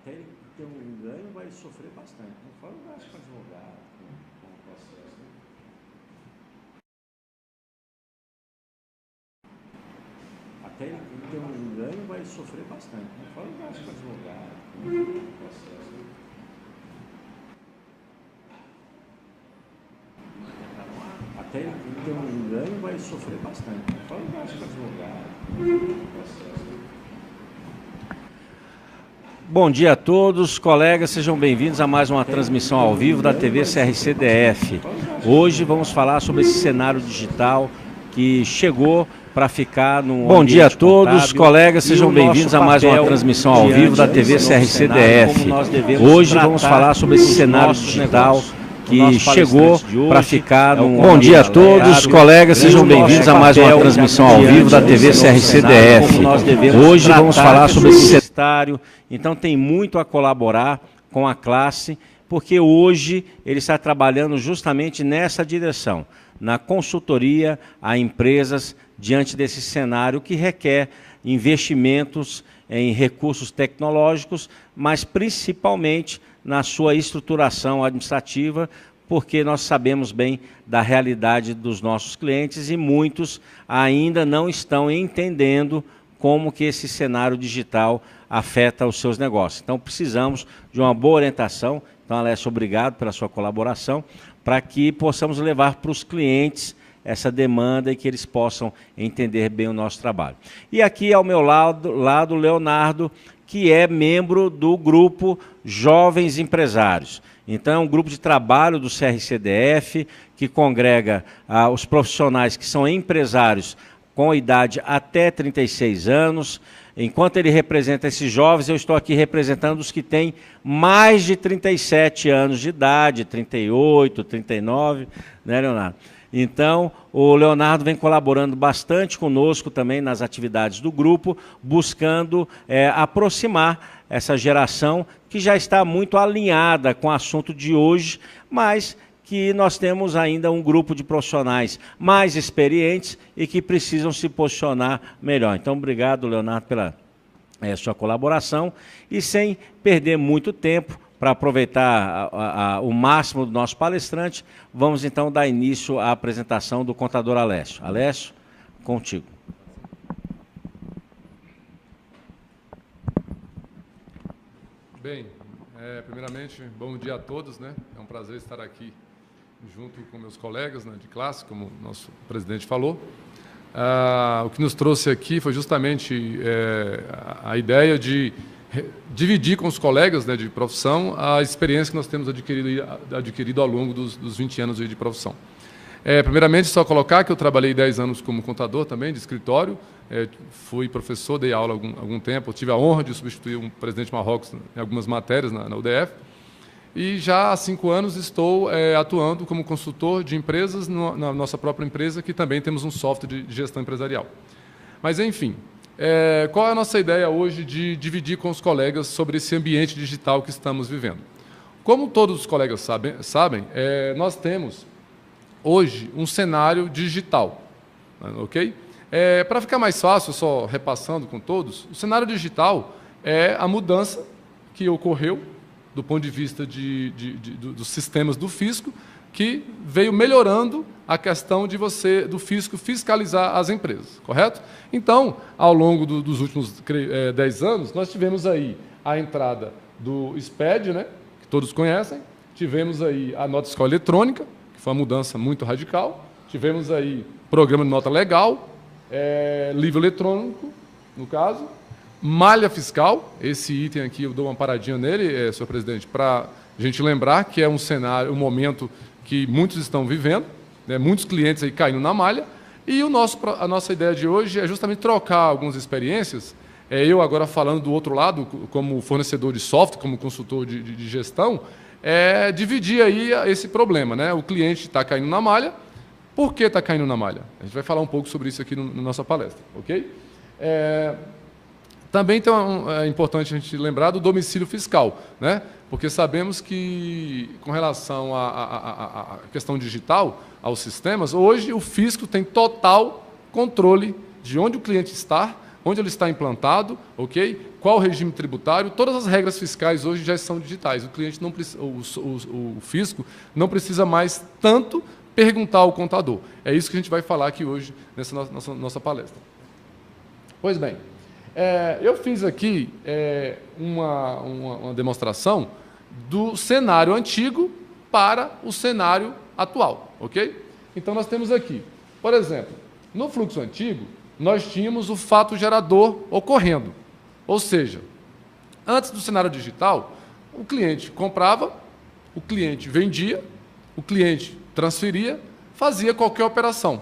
até ele ter um ganho, vai sofrer bastante. Não fala o gasto com advogado, com o processo. Né? Até ele ter um ganho, vai sofrer bastante. Não fala o gasto com advogado, com o processo. Né? Até ele ter um ganho, vai sofrer bastante. Não fala o gasto com advogado, com o processo. Né? Bom dia a todos, colegas, sejam bem-vindos a mais uma transmissão ao vivo da TV CRC-DF. Hoje vamos falar sobre esse cenário digital que chegou para ficar no Bom dia a todos, colegas, sejam bem-vindos a mais uma transmissão ao vivo da TV CRC-DF. Hoje vamos falar sobre esse cenário digital que chegou para ficar no Bom dia a todos, colegas, sejam bem-vindos a mais uma transmissão ao vivo da TV CRC-DF. Hoje vamos falar sobre esse cenário, então tem muito a colaborar com a classe, porque hoje ele está trabalhando justamente nessa direção, na consultoria a empresas diante desse cenário que requer investimentos em recursos tecnológicos, mas principalmente na sua estruturação administrativa, porque nós sabemos bem da realidade dos nossos clientes e muitos ainda não estão entendendo como que esse cenário digital afeta os seus negócios. Então precisamos de uma boa orientação. Então, Alessio, obrigado pela sua colaboração, para que possamos levar para os clientes essa demanda e que eles possam entender bem o nosso trabalho. E aqui ao meu lado Leonardo, que é membro do grupo Jovens Empresários. Então, é um grupo de trabalho do CRC-DF, que congrega os profissionais que são empresários com idade até 36 anos. Enquanto ele representa esses jovens, eu estou aqui representando os que têm mais de 37 anos de idade, 38, 39, né, Leonardo? Então, o Leonardo vem colaborando bastante conosco também nas atividades do grupo, buscando aproximar essa geração que já está muito alinhada com o assunto de hoje, mas que nós temos ainda um grupo de profissionais mais experientes e que precisam se posicionar melhor. Então, obrigado, Leonardo, pela sua colaboração. E sem perder muito tempo, para aproveitar o máximo do nosso palestrante, vamos então dar início à apresentação do contador Alessio. Alessio, contigo. Bem, primeiramente, bom dia a todos, né? É um prazer estar aqui junto com meus colegas, né, de classe, como o nosso presidente falou. O que nos trouxe aqui foi justamente a ideia de dividir com os colegas, né, de profissão a experiência que nós temos adquirido ao longo dos 20 anos de profissão. Primeiramente, só colocar que eu trabalhei 10 anos como contador também, de escritório, fui professor, dei aula há algum tempo, tive a honra de substituir um presidente Marrocos em algumas matérias na UDF, e já há 5 anos estou atuando como consultor de empresas na nossa própria empresa, que também temos um software de gestão empresarial. Mas, enfim, qual é a nossa ideia hoje de dividir com os colegas sobre esse ambiente digital que estamos vivendo? Como todos os colegas sabem, nós temos hoje um cenário digital, ok? Para ficar mais fácil, só repassando com todos, o cenário digital é a mudança que ocorreu do ponto de vista dos sistemas do fisco, que veio melhorando a questão do fisco fiscalizar as empresas, correto? Então, ao longo dos últimos 10 anos, nós tivemos aí a entrada do SPED, né, que todos conhecem, tivemos aí a nota fiscal eletrônica, que foi uma mudança muito radical, tivemos aí programa de nota legal, livro eletrônico, no caso, malha fiscal, esse item aqui eu dou uma paradinha nele, senhor presidente, para a gente lembrar que é um cenário, um momento que muitos estão vivendo, né, muitos clientes aí caindo na malha, e a nossa ideia de hoje é justamente trocar algumas experiências, eu agora falando do outro lado, como fornecedor de software, como consultor de gestão, dividir aí esse problema, né? O cliente está caindo na malha, por que está caindo na malha? A gente vai falar um pouco sobre isso aqui na nossa palestra, ok? Também então, é importante a gente lembrar do domicílio fiscal, né? Porque sabemos que, com relação à questão digital, aos sistemas, hoje o fisco tem total controle de onde o cliente está, onde ele está implantado, ok? Qual o regime tributário, todas as regras fiscais hoje já são digitais. O cliente não precisa, o fisco não precisa mais tanto perguntar ao contador. É isso que a gente vai falar aqui hoje nessa nossa palestra. Pois bem, eu fiz aqui uma demonstração do cenário antigo para o cenário atual, ok? Então, nós temos aqui, por exemplo, no fluxo antigo, nós tínhamos o fato gerador ocorrendo. Ou seja, antes do cenário digital, o cliente comprava, o cliente vendia, o cliente transferia, fazia qualquer operação,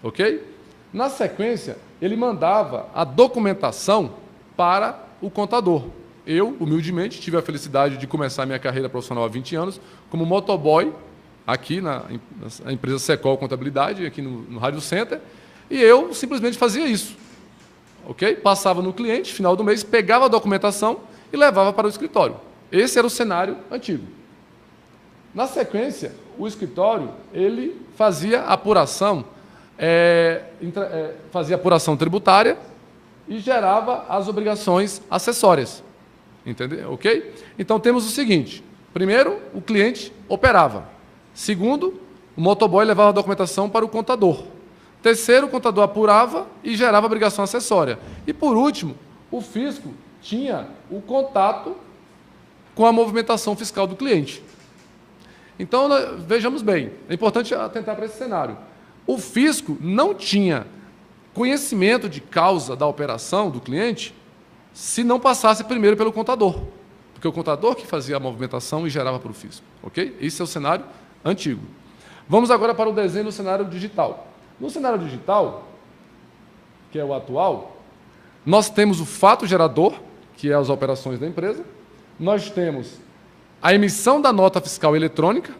ok? Na sequência, ele mandava a documentação para o contador. Eu, humildemente, tive a felicidade de começar minha carreira profissional há 20 anos como motoboy, aqui na empresa Secol Contabilidade, aqui no Rádio Center, e eu simplesmente fazia isso. Ok? Passava no cliente, final do mês, pegava a documentação e levava para o escritório. Esse era o cenário antigo. Na sequência, o escritório ele fazia apuração, fazia apuração tributária e gerava as obrigações acessórias. Entendeu? Ok? Então temos o seguinte: primeiro, o cliente operava. Segundo, o motoboy levava a documentação para o contador. Terceiro, o contador apurava e gerava obrigação acessória. E, por último, o fisco tinha o contato com a movimentação fiscal do cliente. Então, vejamos bem, é importante atentar para esse cenário. O fisco não tinha conhecimento de causa da operação do cliente se não passasse primeiro pelo contador, porque o contador que fazia a movimentação e gerava para o fisco. Ok? Esse é o cenário antigo. Vamos agora para o desenho do cenário digital. No cenário digital, que é o atual, nós temos o fato gerador, que é as operações da empresa, nós temos a emissão da nota fiscal eletrônica,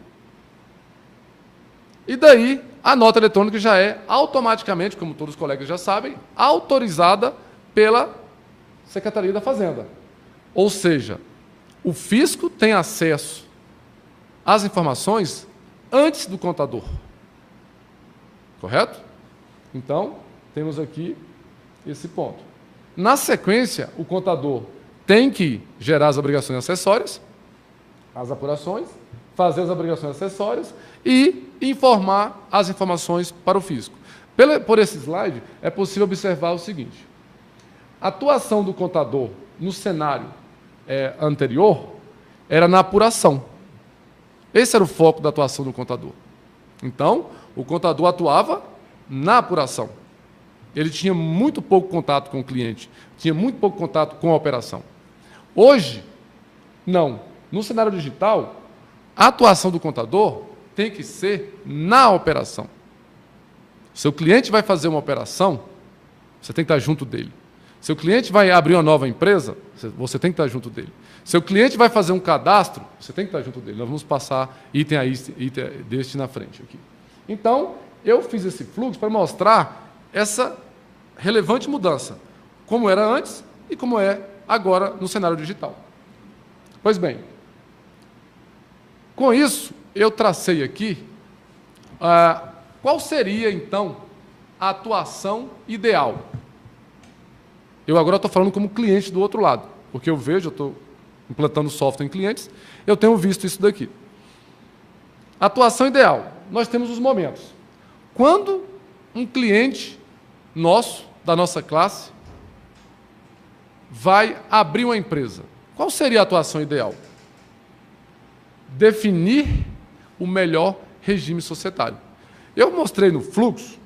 e daí a nota eletrônica já é automaticamente, como todos os colegas já sabem, autorizada pela Secretaria da Fazenda. Ou seja, o fisco tem acesso às informações antes do contador. Correto? Então, temos aqui esse ponto. Na sequência, o contador tem que gerar as obrigações acessórias, as apurações, fazer as obrigações acessórias e informar as informações para o fisco. Por esse slide, é possível observar o seguinte: a atuação do contador no cenário anterior era na apuração. Esse era o foco da atuação do contador. Então, o contador atuava na apuração. Ele tinha muito pouco contato com o cliente, tinha muito pouco contato com a operação. Hoje, não. No cenário digital, a atuação do contador tem que ser na operação. Seu cliente vai fazer uma operação, você tem que estar junto dele. Seu cliente vai abrir uma nova empresa, você tem que estar junto dele. Seu cliente vai fazer um cadastro, você tem que estar junto dele. Nós vamos passar item a item deste na frente aqui. Então, eu fiz esse fluxo para mostrar essa relevante mudança, como era antes e como é agora no cenário digital. Pois bem, com isso, eu tracei aqui qual seria, então, a atuação ideal. Eu agora estou falando como cliente do outro lado, porque eu vejo, eu estou implantando software em clientes, eu tenho visto isso daqui. Atuação ideal. Nós temos os momentos. Quando um cliente nosso, da nossa classe, vai abrir uma empresa, qual seria a atuação ideal? Definir o melhor regime societário. Eu mostrei no fluxo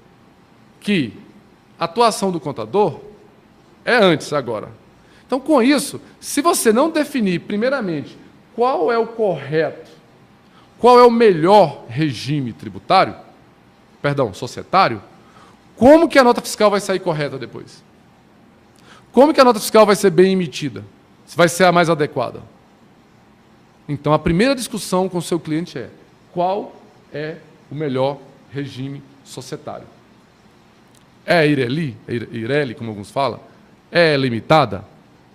que a atuação do contador é antes agora. Então, com isso, se você não definir, primeiramente, qual é o correto, qual é o melhor regime tributário, societário, como que a nota fiscal vai sair correta depois? Como que a nota fiscal vai ser bem emitida? Se vai ser a mais adequada? Então, a primeira discussão com o seu cliente é: qual é o melhor regime societário? É IRELI, como alguns falam? É limitada?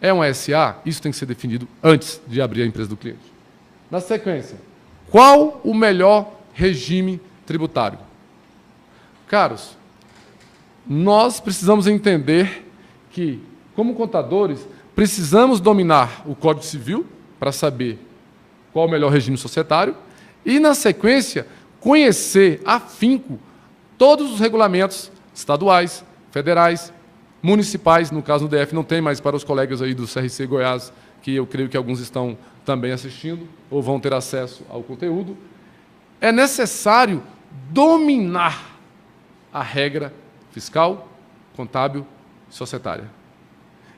É uma SA? Isso tem que ser definido antes de abrir a empresa do cliente. Na sequência, qual o melhor regime tributário? Caros, nós precisamos entender que, como contadores, precisamos dominar o Código Civil para saber qual o melhor regime societário e, na sequência, conhecer afinco todos os regulamentos estaduais, federais, municipais. No caso do DF não tem, mas para os colegas aí do CRC Goiás, que eu creio que alguns estão também assistindo ou vão ter acesso ao conteúdo, é necessário dominar a regra fiscal, contábil e societária.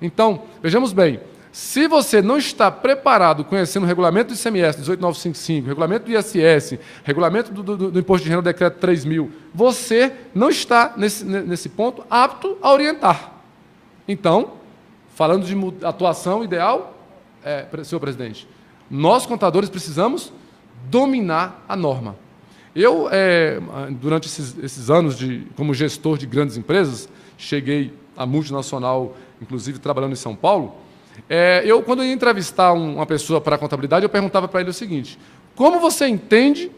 Então, vejamos bem, se você não está preparado conhecendo o regulamento do ICMS 18955, regulamento do ISS, regulamento do Imposto de Renda, decreto 3.000, você não está, nesse ponto, apto a orientar. Então, falando de atuação ideal, senhor presidente, nós, contadores, precisamos dominar a norma. Eu, durante esses anos como gestor de grandes empresas, cheguei à multinacional, inclusive trabalhando em São Paulo, quando eu ia entrevistar uma pessoa para a contabilidade, eu perguntava para ele o seguinte: como você entende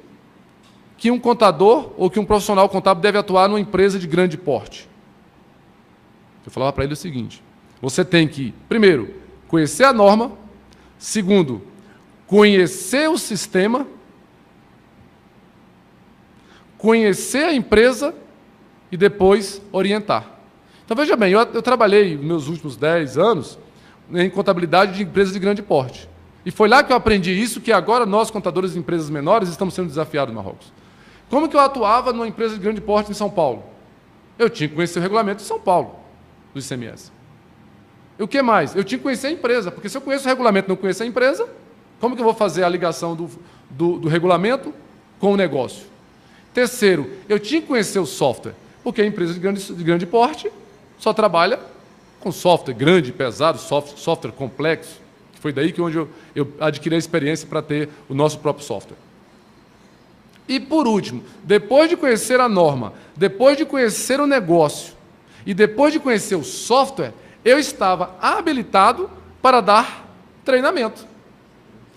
que um contador ou que um profissional contábil deve atuar numa empresa de grande porte? Eu falava para ele o seguinte: você tem que, primeiro, conhecer a norma, segundo, conhecer o sistema, conhecer a empresa e depois orientar. Então, veja bem, eu trabalhei nos meus últimos 10 anos em contabilidade de empresas de grande porte. E foi lá que eu aprendi isso, que agora nós, contadores de empresas menores, estamos sendo desafiados no Marrocos. Como que eu atuava numa empresa de grande porte em São Paulo? Eu tinha que conhecer o regulamento de São Paulo, do ICMS. E o que mais? Eu tinha que conhecer a empresa, porque se eu conheço o regulamento e não conheço a empresa, como que eu vou fazer a ligação do regulamento com o negócio? Terceiro, eu tinha que conhecer o software, porque a empresa de grande porte só trabalha com software grande, pesado, software complexo, que foi daí onde eu adquiri a experiência para ter o nosso próprio software. E, por último, depois de conhecer a norma, depois de conhecer o negócio e depois de conhecer o software, eu estava habilitado para dar treinamento.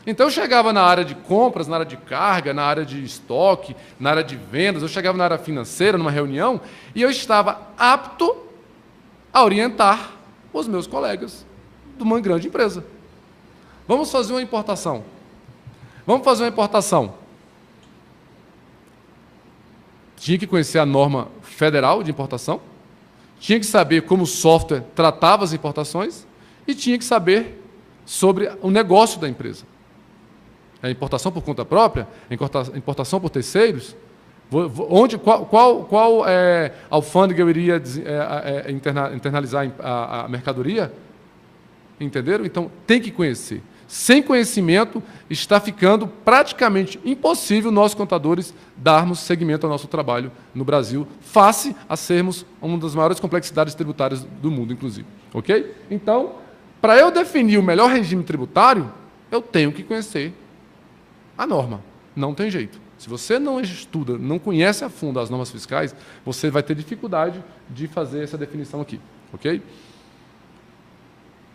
Então, eu chegava na área de compras, na área de carga, na área de estoque, na área de vendas, eu chegava na área financeira, numa reunião, e eu estava apto a orientar os meus colegas de uma grande empresa. Vamos fazer uma importação. Tinha que conhecer a norma federal de importação, tinha que saber como o software tratava as importações e tinha que saber sobre o negócio da empresa. A importação por conta própria, a importação por terceiros, qual alfândega eu iria internalizar a mercadoria? Entenderam? Então, tem que conhecer. Sem conhecimento, está ficando praticamente impossível nós, contadores, darmos seguimento ao nosso trabalho no Brasil, face a sermos uma das maiores complexidades tributárias do mundo, inclusive. Ok? Então, para eu definir o melhor regime tributário, eu tenho que conhecer a norma. Não tem jeito. Se você não estuda, não conhece a fundo as normas fiscais, você vai ter dificuldade de fazer essa definição aqui. Ok?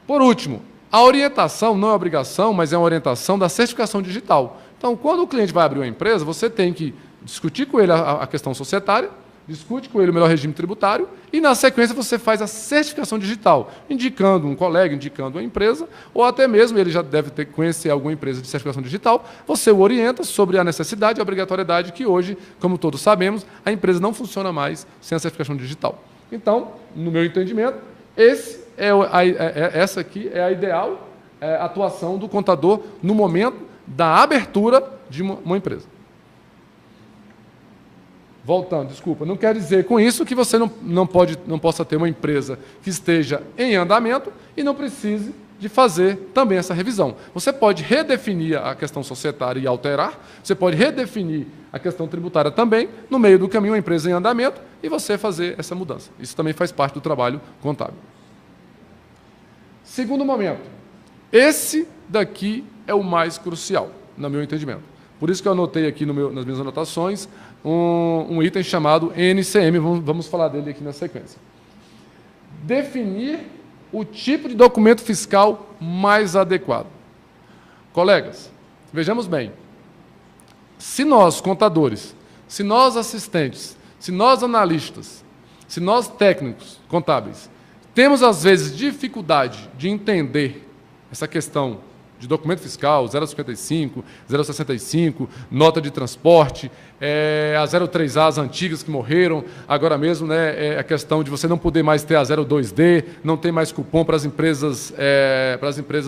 Por último, a orientação não é obrigação, mas é uma orientação da certificação digital. Então, quando o cliente vai abrir uma empresa, você tem que discutir com ele a questão societária, discute com ele o melhor regime tributário e, na sequência, você faz a certificação digital, indicando um colega, indicando uma empresa, ou até mesmo, ele já deve ter que conhecer alguma empresa de certificação digital, você o orienta sobre a necessidade e a obrigatoriedade que hoje, como todos sabemos, a empresa não funciona mais sem a certificação digital. Então, no meu entendimento, essa aqui é a ideal atuação do contador no momento da abertura de uma empresa. Voltando, desculpa, não quer dizer com isso que você não possa ter uma empresa que esteja em andamento e não precise de fazer também essa revisão. Você pode redefinir a questão societária e alterar, você pode redefinir a questão tributária também, no meio do caminho, uma empresa em andamento, e você fazer essa mudança. Isso também faz parte do trabalho contábil. Segundo momento, esse daqui é o mais crucial, no meu entendimento. Por isso que eu anotei aqui nas minhas anotações um item chamado NCM, vamos falar dele aqui na sequência. Definir o tipo de documento fiscal mais adequado. Colegas, vejamos bem, se nós, contadores, se nós, assistentes, se nós, analistas, se nós, técnicos contábeis, temos, às vezes, dificuldade de entender essa questão de documento fiscal, 055, 065, nota de transporte, a 03A, as antigas que morreram, agora mesmo, né, a questão de você não poder mais ter a 02D, não ter mais cupom para as empresas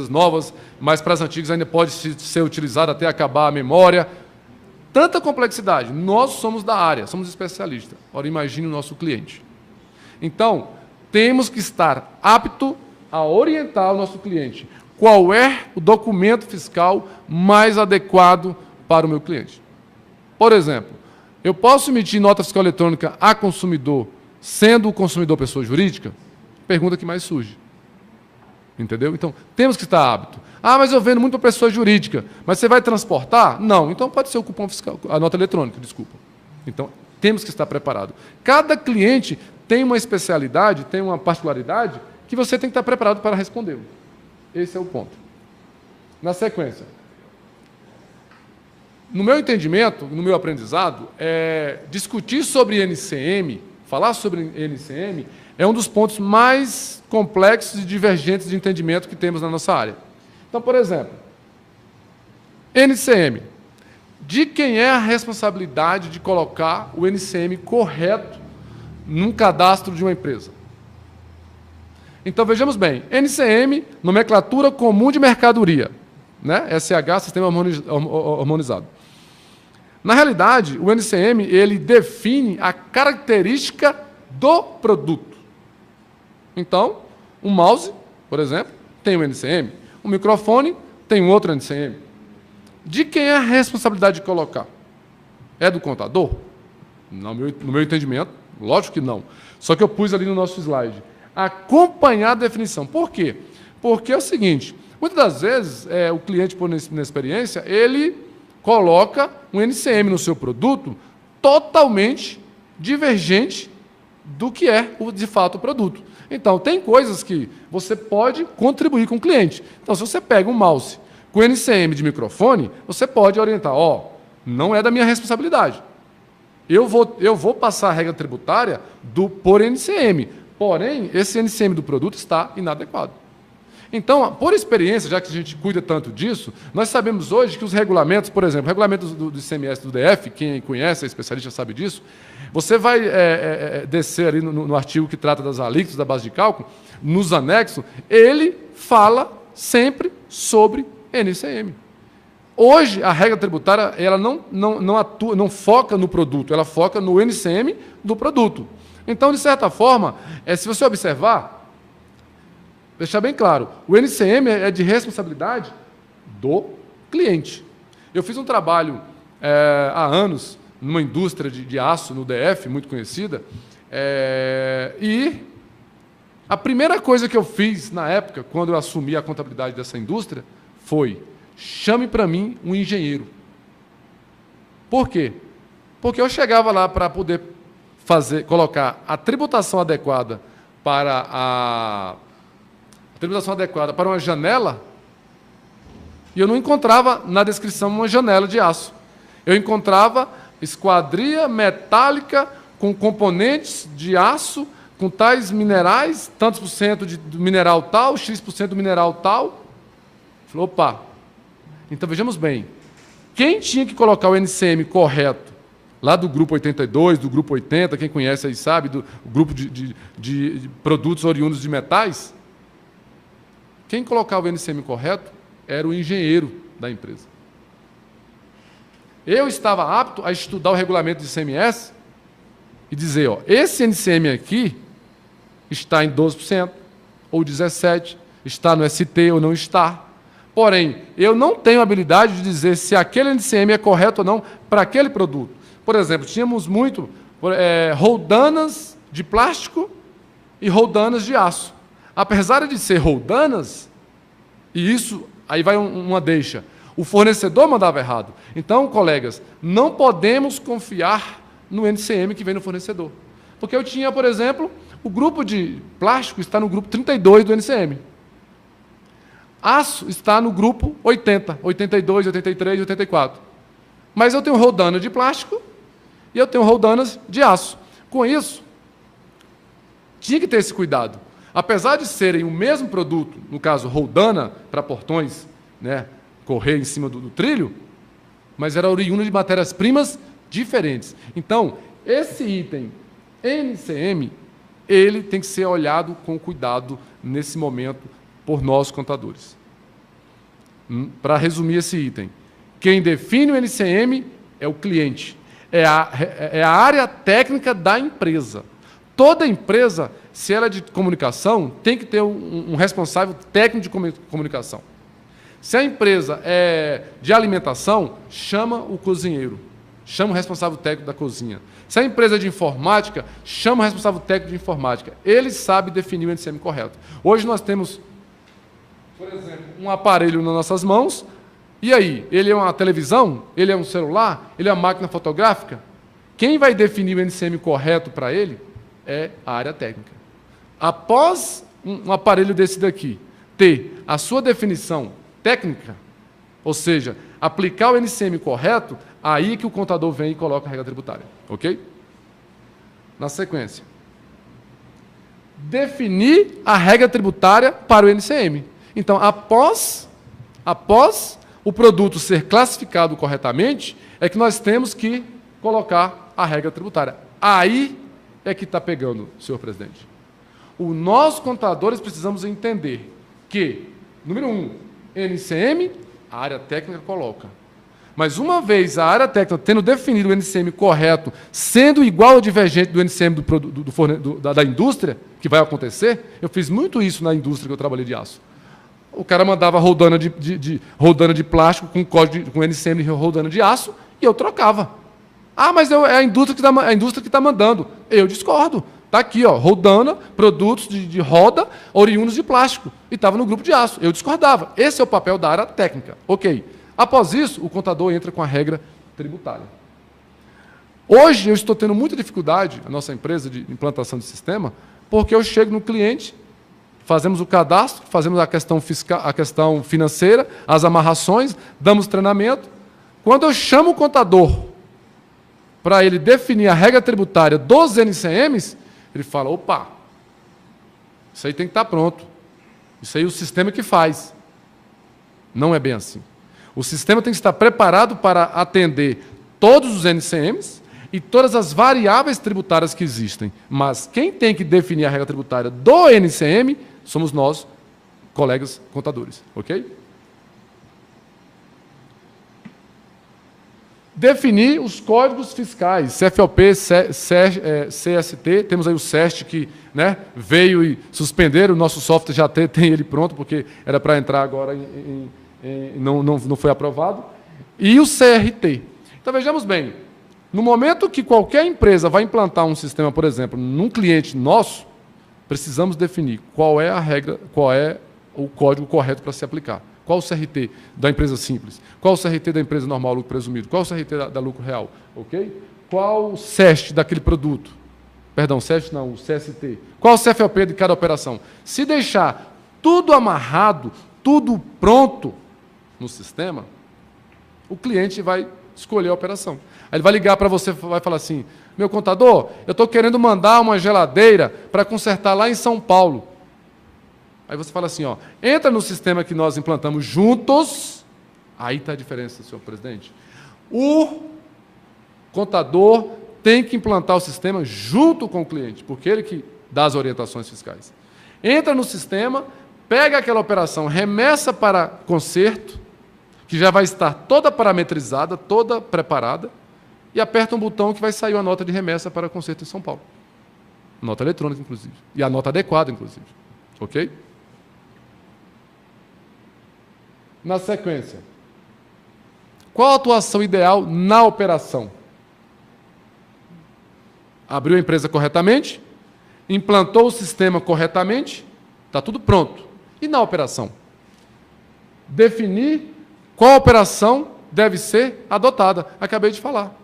novas, mas para as antigas ainda pode ser utilizado até acabar a memória. Tanta complexidade. Nós somos da área, somos especialistas. Ora, imagine o nosso cliente. Então, temos que estar apto a orientar o nosso cliente. Qual é o documento fiscal mais adequado para o meu cliente? Por exemplo, eu posso emitir nota fiscal eletrônica a consumidor, sendo o consumidor pessoa jurídica? Pergunta que mais surge. Entendeu? Então, temos que estar apto. Ah, mas eu vendo muito para pessoa jurídica. Mas você vai transportar? Não. Então, pode ser o cupom fiscal, a nota eletrônica, desculpa. Então, temos que estar preparado. Cada cliente tem uma especialidade, tem uma particularidade que você tem que estar preparado para respondê-lo. Esse é o ponto. Na sequência, no meu entendimento, no meu aprendizado, discutir sobre NCM, falar sobre NCM, é um dos pontos mais complexos e divergentes de entendimento que temos na nossa área. Então, por exemplo, NCM. De quem é a responsabilidade de colocar o NCM correto num cadastro de uma empresa? Então, vejamos bem, NCM, nomenclatura comum de mercadoria, né? SH, Sistema Harmonizado. Na realidade, o NCM, ele define a característica do produto. Então, um mouse, por exemplo, tem um NCM, um microfone tem um outro NCM. De quem é a responsabilidade de colocar? É do contador? No meu entendimento, lógico que não. Só que eu pus ali no nosso slide. Acompanhar a definição. Por quê? Porque é o seguinte, muitas das vezes, o cliente, por inexperiência, ele coloca um NCM no seu produto totalmente divergente do que é, de fato, o produto. Então, tem coisas que você pode contribuir com o cliente. Então, se você pega um mouse com NCM de microfone, você pode orientar, não é da minha responsabilidade. Eu vou passar a regra tributária por NCM, porém, esse NCM do produto está inadequado. Então, por experiência, já que a gente cuida tanto disso, nós sabemos hoje que os regulamentos, por exemplo, o regulamento do ICMS do DF, quem conhece, é especialista, sabe disso, você vai descer ali no artigo que trata das alíquotas da base de cálculo, nos anexos, ele fala sempre sobre NCM. Hoje, a regra tributária ela não foca no produto, ela foca no NCM do produto. Então, de certa forma, se você observar, deixar bem claro, o NCM é de responsabilidade do cliente. Eu fiz um trabalho há anos numa indústria de aço no DF, muito conhecida, e a primeira coisa que eu fiz na época, quando eu assumi a contabilidade dessa indústria, foi: chame para mim um engenheiro. Por quê? Porque eu chegava lá para poder colocar a tributação adequada para uma janela, e eu não encontrava na descrição uma janela de aço. Eu encontrava esquadria metálica com componentes de aço, com tais minerais, tantos por cento do mineral tal, X% do mineral tal. Falei, opa. Então, vejamos bem, quem tinha que colocar o NCM correto, lá do grupo 82, do grupo 80, quem conhece aí sabe, do grupo de produtos oriundos de metais, quem colocava o NCM correto era o engenheiro da empresa. Eu estava apto a estudar o regulamento de ICMS e dizer, esse NCM aqui está em 12% ou 17%, está no ST ou não está. Porém, eu não tenho habilidade de dizer se aquele NCM é correto ou não para aquele produto. Por exemplo, tínhamos muito roldanas de plástico e roldanas de aço. Apesar de ser roldanas, e isso, aí vai uma deixa, o fornecedor mandava errado. Então, colegas, não podemos confiar no NCM que vem no fornecedor. Porque eu tinha, por exemplo, o grupo de plástico está no grupo 32 do NCM. Aço está no grupo 80, 82, 83, 84. Mas eu tenho roldana de plástico e eu tenho roldanas de aço. Com isso, tinha que ter esse cuidado. Apesar de serem o mesmo produto, no caso, roldana para portões, né, correr em cima do trilho, mas era oriundo de matérias-primas diferentes. Então, esse item NCM, ele tem que ser olhado com cuidado nesse momento por nós contadores. Para resumir esse item, quem define o NCM é o cliente, é a área técnica da empresa. Toda empresa, se ela é de comunicação, tem que ter um responsável técnico de comunicação. Se a empresa é de alimentação, chama o cozinheiro, chama o responsável técnico da cozinha. Se a empresa é de informática, chama o responsável técnico de informática. Ele sabe definir o NCM correto. Hoje nós temos, por exemplo, um aparelho nas nossas mãos, e aí, ele é uma televisão? Ele é um celular? Ele é uma máquina fotográfica? Quem vai definir o NCM correto para ele é a área técnica. Após um aparelho desse daqui ter a sua definição técnica, ou seja, aplicar o NCM correto, aí que o contador vem e coloca a regra tributária. Ok? Na sequência. Definir a regra tributária para o NCM. Então, após o produto ser classificado corretamente, é que nós temos que colocar a regra tributária. Aí é que está pegando, senhor presidente. Nós, contadores, precisamos entender que, número 1, NCM, a área técnica coloca. Mas uma vez a área técnica tendo definido o NCM correto, sendo igual ou divergente do NCM da indústria, que vai acontecer, eu fiz muito isso na indústria que eu trabalhei de aço. O cara mandava roldana de plástico com código com NCM de roldana de aço e eu trocava. Ah, mas é a indústria que está mandando. Eu discordo. Está aqui, ó, roldana, produtos de roda oriundos de plástico. E estava no grupo de aço. Eu discordava. Esse é o papel da área técnica. Ok. Após isso, o contador entra com a regra tributária. Hoje eu estou tendo muita dificuldade, a nossa empresa de implantação de sistema, porque eu chego no cliente, fazemos o cadastro, fazemos a questão fiscal, a questão financeira, as amarrações, damos treinamento. Quando eu chamo o contador para ele definir a regra tributária dos NCMs, ele fala, opa, isso aí tem que estar pronto. Isso aí é o sistema que faz. Não é bem assim. O sistema tem que estar preparado para atender todos os NCMs e todas as variáveis tributárias que existem. Mas quem tem que definir a regra tributária do NCM somos nós, colegas contadores. Ok? Definir os códigos fiscais, CFOP, CST, temos aí o CEST que, né, veio e suspenderam, o nosso software já tem ele pronto, porque era para entrar agora não foi aprovado, e o CRT. Então vejamos bem, no momento que qualquer empresa vai implantar um sistema, por exemplo, num cliente nosso, precisamos definir qual é a regra, qual é o código correto para se aplicar. Qual o CRT da empresa simples? Qual o CRT da empresa normal, lucro presumido? Qual o CRT da lucro real? Ok? Qual o CEST daquele produto? Perdão, CEST não, o CST. Qual o CFOP de cada operação? Se deixar tudo amarrado, tudo pronto no sistema, o cliente vai escolher a operação. Aí ele vai ligar para você e vai falar assim, meu contador, eu estou querendo mandar uma geladeira para consertar lá em São Paulo. Aí você fala assim, ó, entra no sistema que nós implantamos juntos, aí está a diferença, senhor presidente. O contador tem que implantar o sistema junto com o cliente, porque ele que dá as orientações fiscais. Entra no sistema, pega aquela operação, remessa para conserto, que já vai estar toda parametrizada, toda preparada, e aperta um botão que vai sair uma nota de remessa para conserto em São Paulo. Nota eletrônica, inclusive. E a nota adequada, inclusive. Ok? Na sequência, qual a atuação ideal na operação? Abriu a empresa corretamente, implantou o sistema corretamente, está tudo pronto. E na operação? Definir qual operação deve ser adotada. Acabei de falar.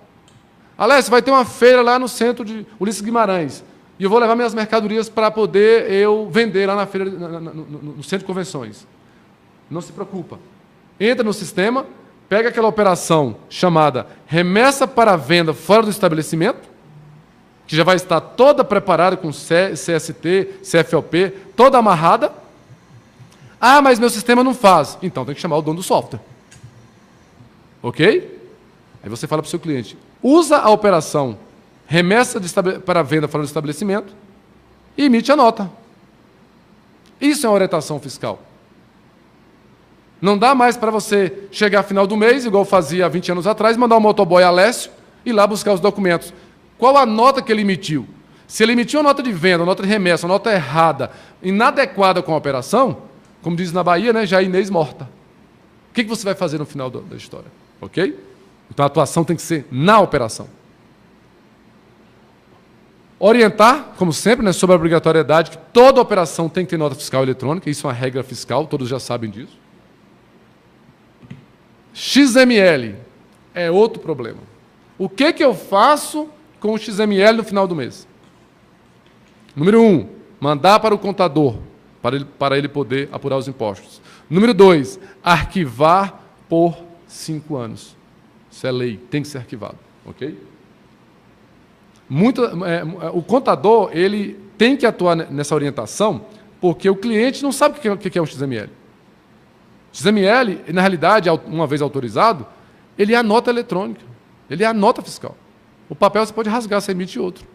Alessio, vai ter uma feira lá no centro de Ulisses Guimarães, e eu vou levar minhas mercadorias para poder eu vender lá na feira, no centro de convenções. Não se preocupa. Entra no sistema, pega aquela operação chamada remessa para venda fora do estabelecimento, que já vai estar toda preparada com CST, CFLP, toda amarrada. Ah, mas meu sistema não faz. Então tem que chamar o dono do software. Ok? Aí você fala para o seu cliente, usa a operação remessa para venda fora do estabelecimento e emite a nota. Isso é uma orientação fiscal. Não dá mais para você chegar ao final do mês, igual fazia há 20 anos atrás, mandar o motoboy Alessio ir lá buscar os documentos. Qual a nota que ele emitiu? Se ele emitiu uma nota de venda, uma nota de remessa, uma nota errada, inadequada com a operação, como diz na Bahia, né, já é Inês morta. O que você vai fazer no final da história? Ok? Então a atuação tem que ser na operação. Orientar, como sempre, né, sobre a obrigatoriedade, que toda operação tem que ter nota fiscal eletrônica, isso é uma regra fiscal, todos já sabem disso. XML é outro problema. O que eu faço com o XML no final do mês? Número 1, mandar para o contador, para ele poder apurar os impostos. Número 2, arquivar por 5 anos. Isso é lei, tem que ser arquivado. Ok? O contador ele tem que atuar nessa orientação, porque o cliente não sabe o que é um XML. XML, na realidade, uma vez autorizado, ele é a nota eletrônica, ele é a nota fiscal. O papel você pode rasgar, você emite outro.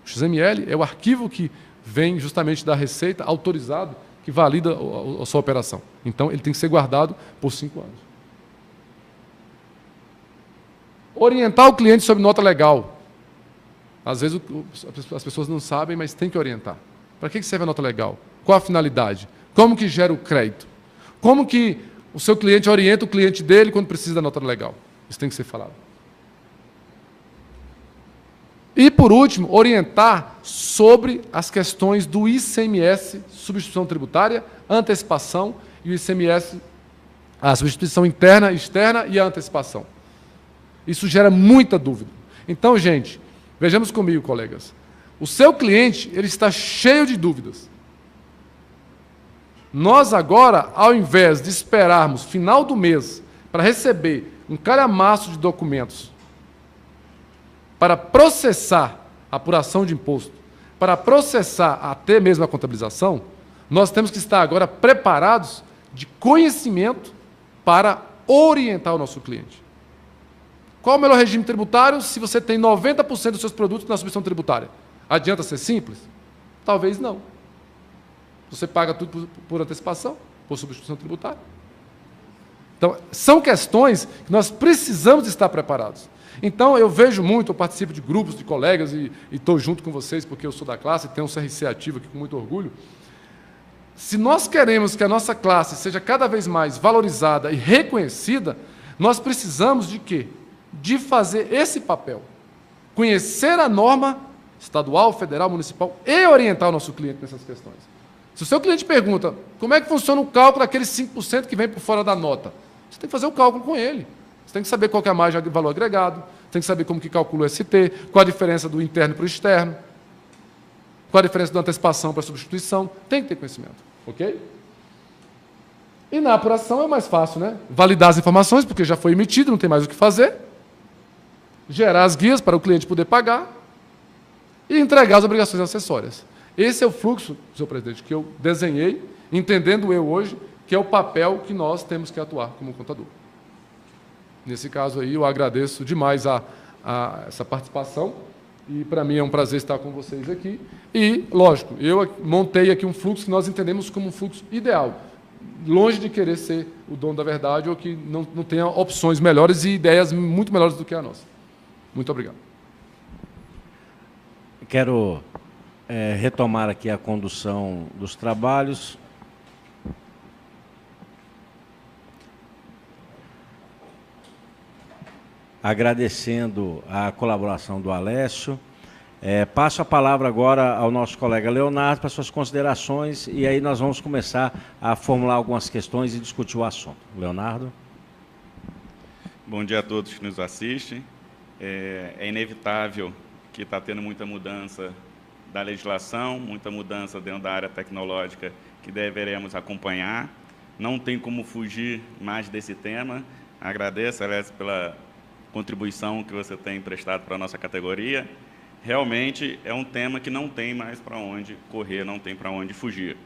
O XML é o arquivo que vem justamente da Receita, autorizado, que valida a sua operação. Então, ele tem que ser guardado por 5 anos. Orientar o cliente sobre nota legal. Às vezes as pessoas não sabem, mas tem que orientar. Para que serve a nota legal? Qual a finalidade? Como que gera o crédito? Como que o seu cliente orienta o cliente dele quando precisa da nota legal? Isso tem que ser falado. E, por último, orientar sobre as questões do ICMS, substituição tributária, antecipação, e o ICMS, a substituição interna, externa e a antecipação. Isso gera muita dúvida. Então, gente, vejamos comigo, colegas. O seu cliente ele está cheio de dúvidas. Nós agora, ao invés de esperarmos final do mês para receber um calhamaço de documentos para processar a apuração de imposto, para processar até mesmo a contabilização, nós temos que estar agora preparados de conhecimento para orientar o nosso cliente. Qual é o melhor regime tributário se você tem 90% dos seus produtos na substituição tributária? Adianta ser simples? Talvez não. Você paga tudo por antecipação, por substituição tributária. Então, são questões que nós precisamos estar preparados. Então, eu vejo muito, eu participo de grupos de colegas e estou junto com vocês porque eu sou da classe, tenho um CRC ativo aqui com muito orgulho. Se nós queremos que a nossa classe seja cada vez mais valorizada e reconhecida, nós precisamos de quê? De fazer esse papel. Conhecer a norma estadual, federal, municipal e orientar o nosso cliente nessas questões. Se o seu cliente pergunta como é que funciona o cálculo daqueles 5% que vem por fora da nota, você tem que fazer o cálculo com ele. Você tem que saber qual que é a margem de valor agregado, tem que saber como que calcula o ST, qual a diferença do interno para o externo, qual a diferença da antecipação para a substituição. Tem que ter conhecimento, ok? E na apuração é mais fácil, né? Validar as informações, porque já foi emitido, não tem mais o que fazer. Gerar as guias para o cliente poder pagar e entregar as obrigações acessórias. Esse é o fluxo, senhor presidente, que eu desenhei, entendendo eu hoje, que é o papel que nós temos que atuar como contador. Nesse caso aí, eu agradeço demais a essa participação e, para mim, é um prazer estar com vocês aqui. E, lógico, eu montei aqui um fluxo que nós entendemos como um fluxo ideal, longe de querer ser o dono da verdade ou que não tenha opções melhores e ideias muito melhores do que a nossa. Muito obrigado. Quero retomar aqui a condução dos trabalhos. Agradecendo a colaboração do Alessio. Passo a palavra agora ao nosso colega Leonardo para suas considerações e aí nós vamos começar a formular algumas questões e discutir o assunto. Leonardo. Bom dia a todos que nos assistem. É inevitável que está tendo muita mudança da legislação, muita mudança dentro da área tecnológica que deveremos acompanhar. Não tem como fugir mais desse tema. Agradeço, Alessio, pela contribuição que você tem prestado para a nossa categoria. realmente é um tema que não tem mais para onde correr, não tem para onde fugir.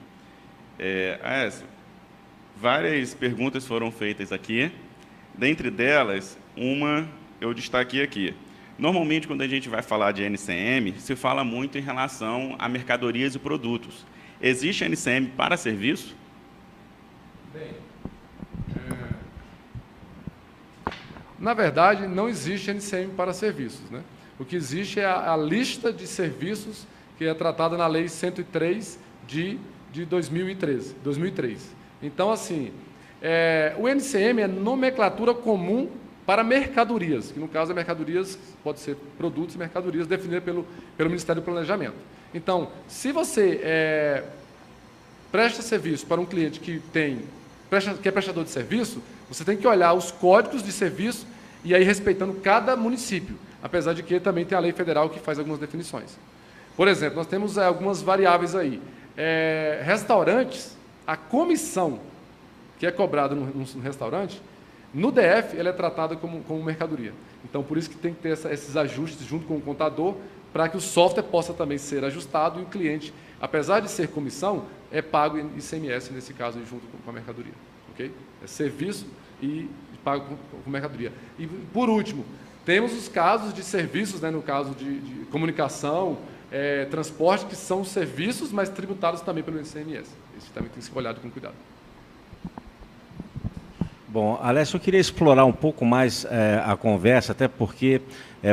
Aécio, várias perguntas foram feitas aqui. Dentre delas, uma eu destaquei aqui. Normalmente, quando a gente vai falar de NCM, se fala muito em relação a mercadorias e produtos. Existe NCM para serviço? Bem, na verdade, não existe NCM para serviços, né? O que existe é a lista de serviços que é tratada na Lei 103 de 2003. Então, assim, o NCM é nomenclatura comum para mercadorias, que no caso é mercadorias, pode ser produtos e mercadorias definidas pelo Ministério do Planejamento. Então, se você presta serviço para um cliente que é prestador de serviço, você tem que olhar os códigos de serviço e aí respeitando cada município, apesar de que também tem a lei federal que faz algumas definições. Por exemplo, nós temos algumas variáveis aí. Restaurantes, a comissão que é cobrada no restaurante, no DF, ela é tratada como mercadoria. Então, por isso que tem que ter esses ajustes junto com o contador, para que o software possa também ser ajustado e o cliente, apesar de ser comissão, é pago ICMS, nesse caso, junto com a mercadoria. Okay? É serviço e pago com mercadoria. E, por último, temos os casos de serviços, né, no caso de comunicação, transporte, que são serviços, mas tributados também pelo ICMS. Isso também tem que ser olhado com cuidado. Bom, Alessio, eu queria explorar um pouco mais a conversa, até porque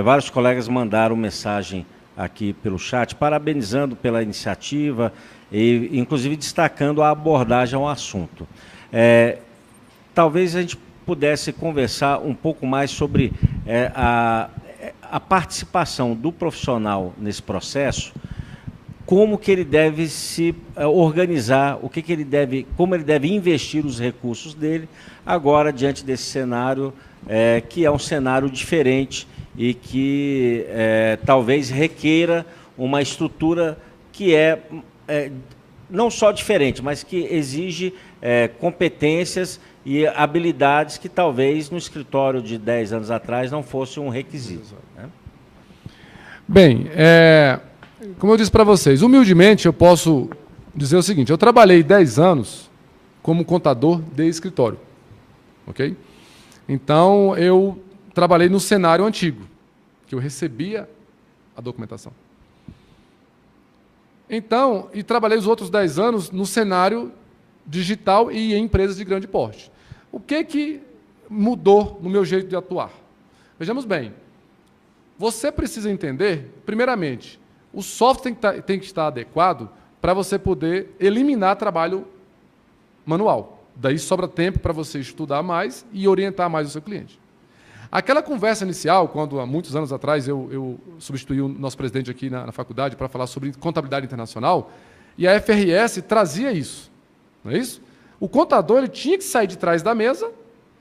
vários colegas mandaram mensagem aqui pelo chat, parabenizando pela iniciativa e, inclusive, destacando a abordagem ao assunto. Talvez a gente pudesse conversar um pouco mais sobre a participação do profissional nesse processo, como que ele deve se organizar, como ele deve investir os recursos dele agora diante desse cenário, que é um cenário diferente e que talvez requeira uma estrutura que não só diferente, mas que exige competências e habilidades que talvez no escritório de 10 anos atrás não fosse um requisito. Né? Bem, como eu disse para vocês, humildemente eu posso dizer o seguinte: eu trabalhei 10 anos como contador de escritório. Ok? Então, eu trabalhei no cenário antigo, que eu recebia a documentação. Então, e trabalhei os outros 10 anos no cenário digital e em empresas de grande porte. O que mudou no meu jeito de atuar? Vejamos bem, você precisa entender, primeiramente, o software tem que estar adequado para você poder eliminar trabalho manual. Daí sobra tempo para você estudar mais e orientar mais o seu cliente. Aquela conversa inicial, quando há muitos anos atrás eu substituí o nosso presidente aqui na faculdade para falar sobre contabilidade internacional, e a FRS trazia isso. Não é isso? O contador ele tinha que sair de trás da mesa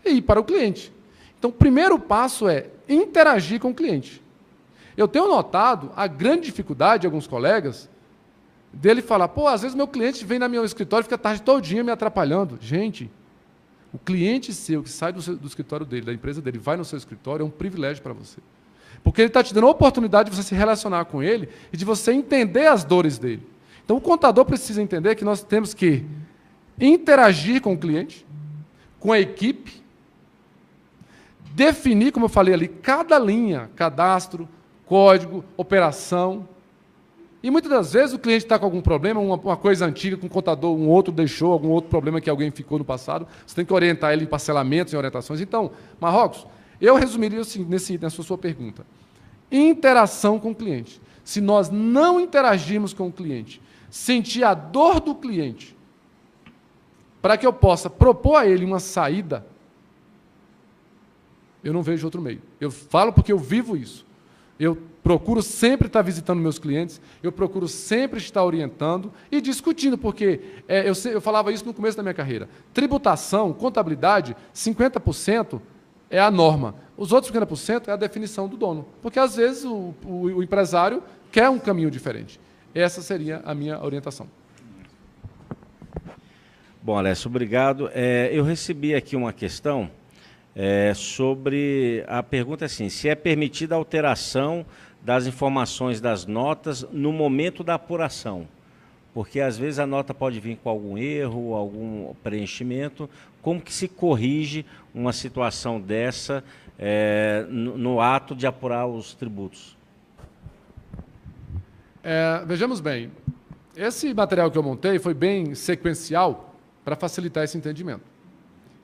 e ir para o cliente. Então, o primeiro passo é interagir com o cliente. Eu tenho notado a grande dificuldade de alguns colegas dele falar, às vezes meu cliente vem no meu escritório e fica a tarde todinha me atrapalhando. Gente, o cliente seu que sai do escritório dele, da empresa dele, vai no seu escritório, é um privilégio para você. Porque ele está te dando a oportunidade de você se relacionar com ele e de você entender as dores dele. Então, o contador precisa entender que nós temos que interagir com o cliente, com a equipe, definir, como eu falei ali, cada linha, cadastro, código, operação. E muitas das vezes o cliente está com algum problema, uma coisa antiga que um contador, um outro deixou, algum outro problema que alguém ficou no passado. Você tem que orientar ele em parcelamentos, em orientações. Então, Marrocos, eu resumiria assim, nessa sua pergunta. Interação com o cliente. Se nós não interagirmos com o cliente, sentir a dor do cliente, para que eu possa propor a ele uma saída, eu não vejo outro meio. Eu falo porque eu vivo isso. Eu procuro sempre estar visitando meus clientes, eu procuro sempre estar orientando e discutindo, porque eu falava isso no começo da minha carreira. Tributação, contabilidade, 50% é a norma. Os outros 50% é a definição do dono. Porque, às vezes, o empresário quer um caminho diferente. Essa seria a minha orientação. Bom, Alessio, obrigado. Eu recebi aqui uma questão sobre a pergunta assim, se é permitida a alteração das informações das notas no momento da apuração? Porque às vezes a nota pode vir com algum erro, algum preenchimento. Como que se corrige uma situação dessa no ato de apurar os tributos? Vejamos bem, esse material que eu montei foi bem sequencial para facilitar esse entendimento.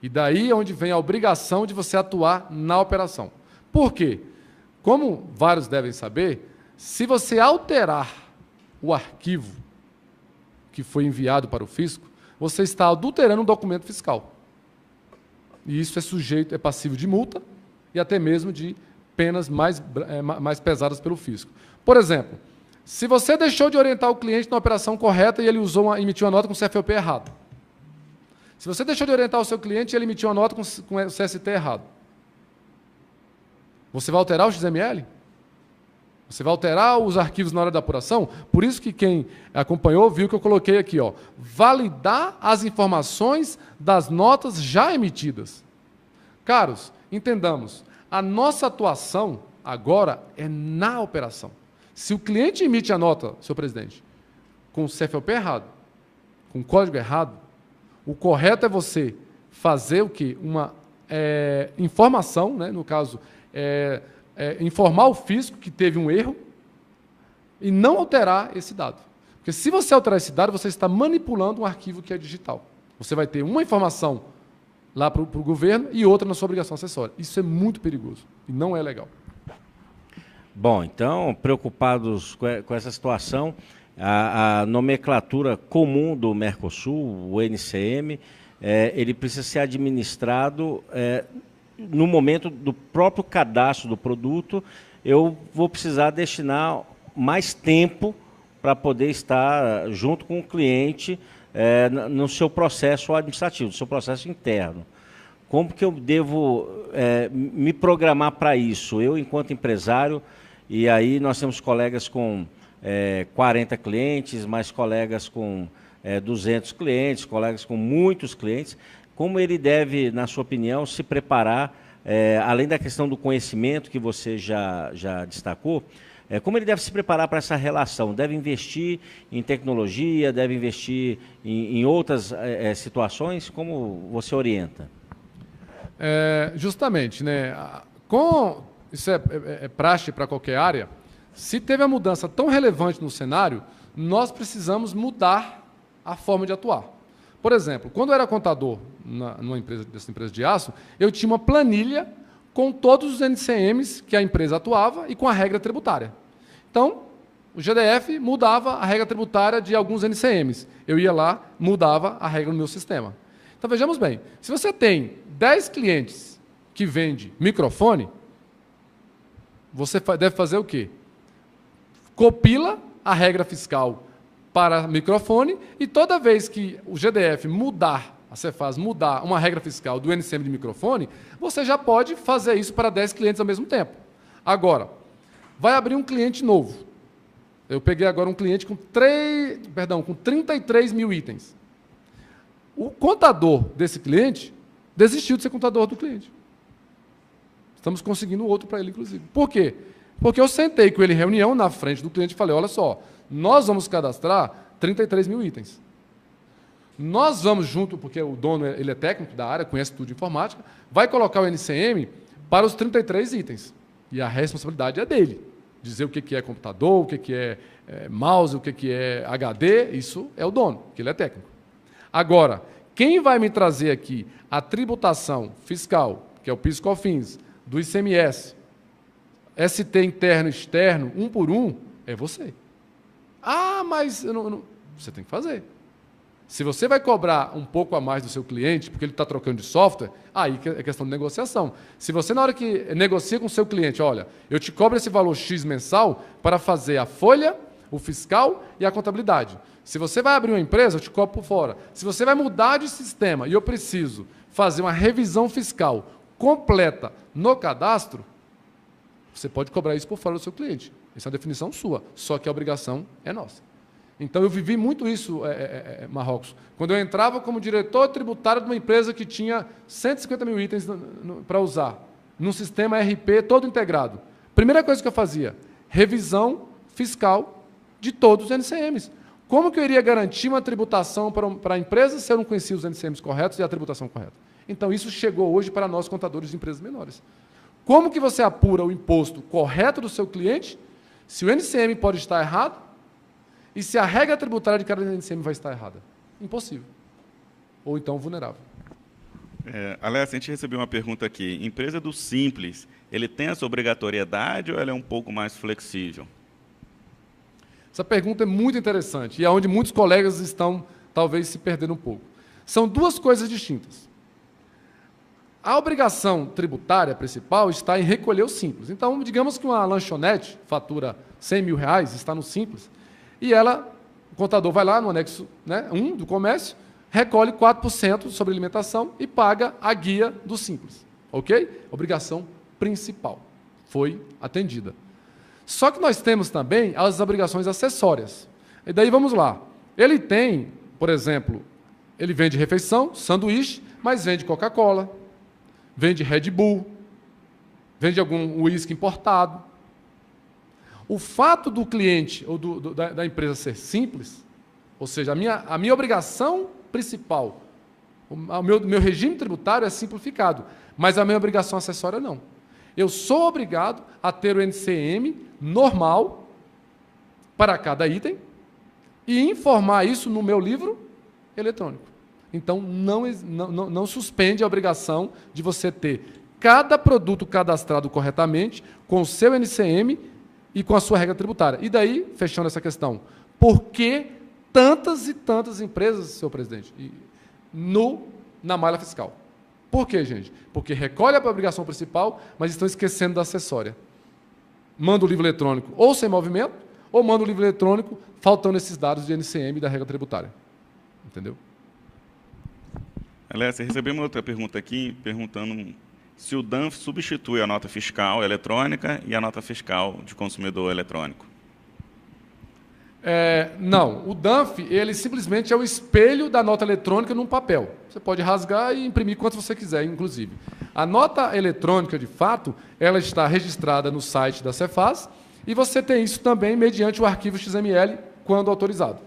E daí é onde vem a obrigação de você atuar na operação. Por quê? Como vários devem saber, se você alterar o arquivo que foi enviado para o fisco, você está adulterando um documento fiscal. E isso é passível de multa e até mesmo de penas mais pesadas pelo fisco. Por exemplo, se você deixou de orientar o cliente na operação correta e ele emitiu uma nota com CFOP errado. Se você deixou de orientar o seu cliente e ele emitiu uma nota com o CST errado. Você vai alterar o XML? Você vai alterar os arquivos na hora da apuração? Por isso que quem acompanhou viu que eu coloquei aqui, ó, validar as informações das notas já emitidas. Caros, entendamos, a nossa atuação agora é na operação. Se o cliente emite a nota, senhor presidente, com o CFOP errado, com o código errado, o correto é você fazer o quê? Uma informação, né, no caso, informar o fisco que teve um erro e não alterar esse dado. Porque se você alterar esse dado, você está manipulando um arquivo que é digital. Você vai ter uma informação lá para o governo e outra na sua obrigação acessória. Isso é muito perigoso e não é legal. Bom, então, preocupados com essa situação, a nomenclatura comum do Mercosul, o NCM, ele precisa ser administrado no momento do próprio cadastro do produto. Eu vou precisar destinar mais tempo para poder estar junto com o cliente no seu processo administrativo, no seu processo interno. Como que eu devo me programar para isso? Eu, enquanto empresário, e aí nós temos colegas com 40 clientes, mais colegas com 200 clientes, colegas com muitos clientes. Como ele deve, na sua opinião, se preparar, além da questão do conhecimento que você já destacou, como ele deve se preparar para essa relação? Deve investir em tecnologia, deve investir em outras situações? Como você orienta? Justamente, né? Isso é praxe para qualquer área. Se teve a mudança tão relevante no cenário, nós precisamos mudar a forma de atuar. Por exemplo, quando eu era contador dessa empresa de aço, eu tinha uma planilha com todos os NCMs que a empresa atuava e com a regra tributária. Então, o GDF mudava a regra tributária de alguns NCMs. Eu ia lá, mudava a regra no meu sistema. Então, vejamos bem, se você tem 10 clientes que vendem microfone, você deve fazer o quê? Copila a regra fiscal para microfone e toda vez que o GDF mudar, a Cefaz mudar uma regra fiscal do NCM de microfone, você já pode fazer isso para 10 clientes ao mesmo tempo. Agora, vai abrir um cliente novo. Eu peguei agora um cliente com 33 mil itens. O contador desse cliente desistiu de ser contador do cliente. Estamos conseguindo outro para ele, inclusive. Por quê? Porque eu sentei com ele em reunião na frente do cliente e falei, olha só, nós vamos cadastrar 33 mil itens. Nós vamos junto, porque o dono ele é técnico da área, conhece tudo de informática, vai colocar o NCM para os 33 itens. E a responsabilidade é dele. Dizer o que é computador, o que é mouse, o que é HD, isso é o dono, porque ele é técnico. Agora, quem vai me trazer aqui a tributação fiscal, que é o PIS/COFINS, do ICMS, ST interno e externo, um por um, é você. Ah, mas eu não... Você tem que fazer. Se você vai cobrar um pouco a mais do seu cliente, porque ele está trocando de software, aí é questão de negociação. Se você, na hora que negocia com o seu cliente, olha, eu te cobro esse valor X mensal para fazer a folha, o fiscal e a contabilidade. Se você vai abrir uma empresa, eu te cobro por fora. Se você vai mudar de sistema e eu preciso fazer uma revisão fiscal completa no cadastro, você pode cobrar isso por fora do seu cliente. Essa é uma definição sua, só que a obrigação é nossa. Então, eu vivi muito isso, Marrocos. Quando eu entrava como diretor tributário de uma empresa que tinha 150 mil itens para usar, num sistema RP todo integrado. Primeira coisa que eu fazia, revisão fiscal de todos os NCMs. Como que eu iria garantir uma tributação para a empresa se eu não conhecia os NCMs corretos e a tributação correta? Então, isso chegou hoje para nós, contadores de empresas menores. Como que você apura o imposto correto do seu cliente se o NCM pode estar errado e se a regra tributária de cada NCM vai estar errada? Impossível. Ou então vulnerável. Alex, a gente recebeu uma pergunta aqui. Empresa do Simples, ele tem essa obrigatoriedade ou ela é um pouco mais flexível? Essa pergunta é muito interessante e é onde muitos colegas estão, talvez, se perdendo um pouco. São duas coisas distintas. A obrigação tributária principal está em recolher o Simples. Então, digamos que uma lanchonete fatura R$100 mil, está no Simples, e o contador vai lá no anexo 1 do comércio, recolhe 4% sobre alimentação e paga a guia do Simples. Ok? Obrigação principal. Foi atendida. Só que nós temos também as obrigações acessórias. E daí vamos lá. Ele tem, por exemplo, ele vende refeição, sanduíche, mas vende Coca-Cola, vende Red Bull, vende algum uísque importado. O fato do cliente ou da empresa ser simples, ou seja, a minha obrigação principal, o meu regime tributário é simplificado, mas a minha obrigação acessória não. Eu sou obrigado a ter o NCM normal para cada item e informar isso no meu livro eletrônico. Então, não suspende a obrigação de você ter cada produto cadastrado corretamente, com o seu NCM e com a sua regra tributária. E daí, fechando essa questão, por que tantas e tantas empresas, senhor presidente, na malha fiscal? Por quê, gente? Porque recolhe a obrigação principal, mas estão esquecendo da acessória. Manda o livro eletrônico ou sem movimento, ou manda o livro eletrônico faltando esses dados de NCM e da regra tributária. Entendeu? Alex, recebemos uma outra pergunta aqui, perguntando se o DANF substitui a nota fiscal eletrônica e a nota fiscal de consumidor eletrônico. Não, o DANF ele simplesmente é o espelho da nota eletrônica num papel. Você pode rasgar e imprimir quanto você quiser, inclusive. A nota eletrônica, de fato, ela está registrada no site da Cefaz e você tem isso também mediante o arquivo XML, quando autorizado.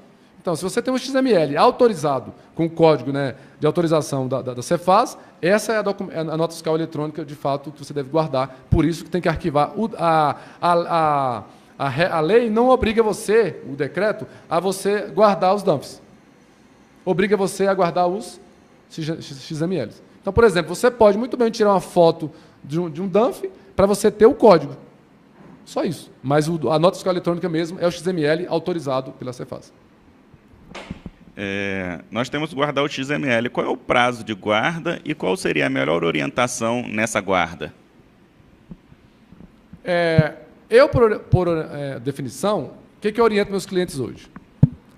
Então, se você tem um XML autorizado com o código de autorização da Cefaz, essa é a nota fiscal eletrônica, de fato, que você deve guardar. Por isso que tem que arquivar. A lei não obriga você, o decreto, a você guardar os DANFs. Obriga você a guardar os XMLs. Então, por exemplo, você pode muito bem tirar uma foto de um DANF para você ter o código. Só isso. Mas a nota fiscal eletrônica mesmo é o XML autorizado pela Cefaz. Nós temos que guardar o XML. Qual é o prazo de guarda e qual seria a melhor orientação nessa guarda? Por definição, o que eu oriento meus clientes hoje?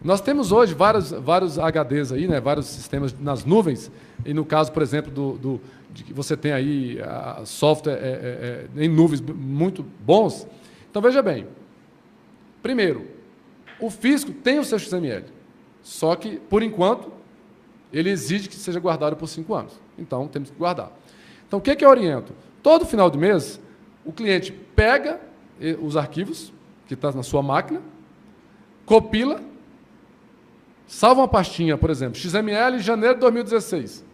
Nós temos hoje vários HDs aí, vários sistemas nas nuvens, e no caso, por exemplo, de que você tem aí software em nuvens muito bons. Então, veja bem. Primeiro, o fisco tem o seu XML, só que, por enquanto, ele exige que seja guardado por 5 anos. Então, temos que guardar. Então, o que eu oriento? Todo final de mês, o cliente pega os arquivos que estão na sua máquina, compila, salva uma pastinha, por exemplo, XML janeiro de 2016,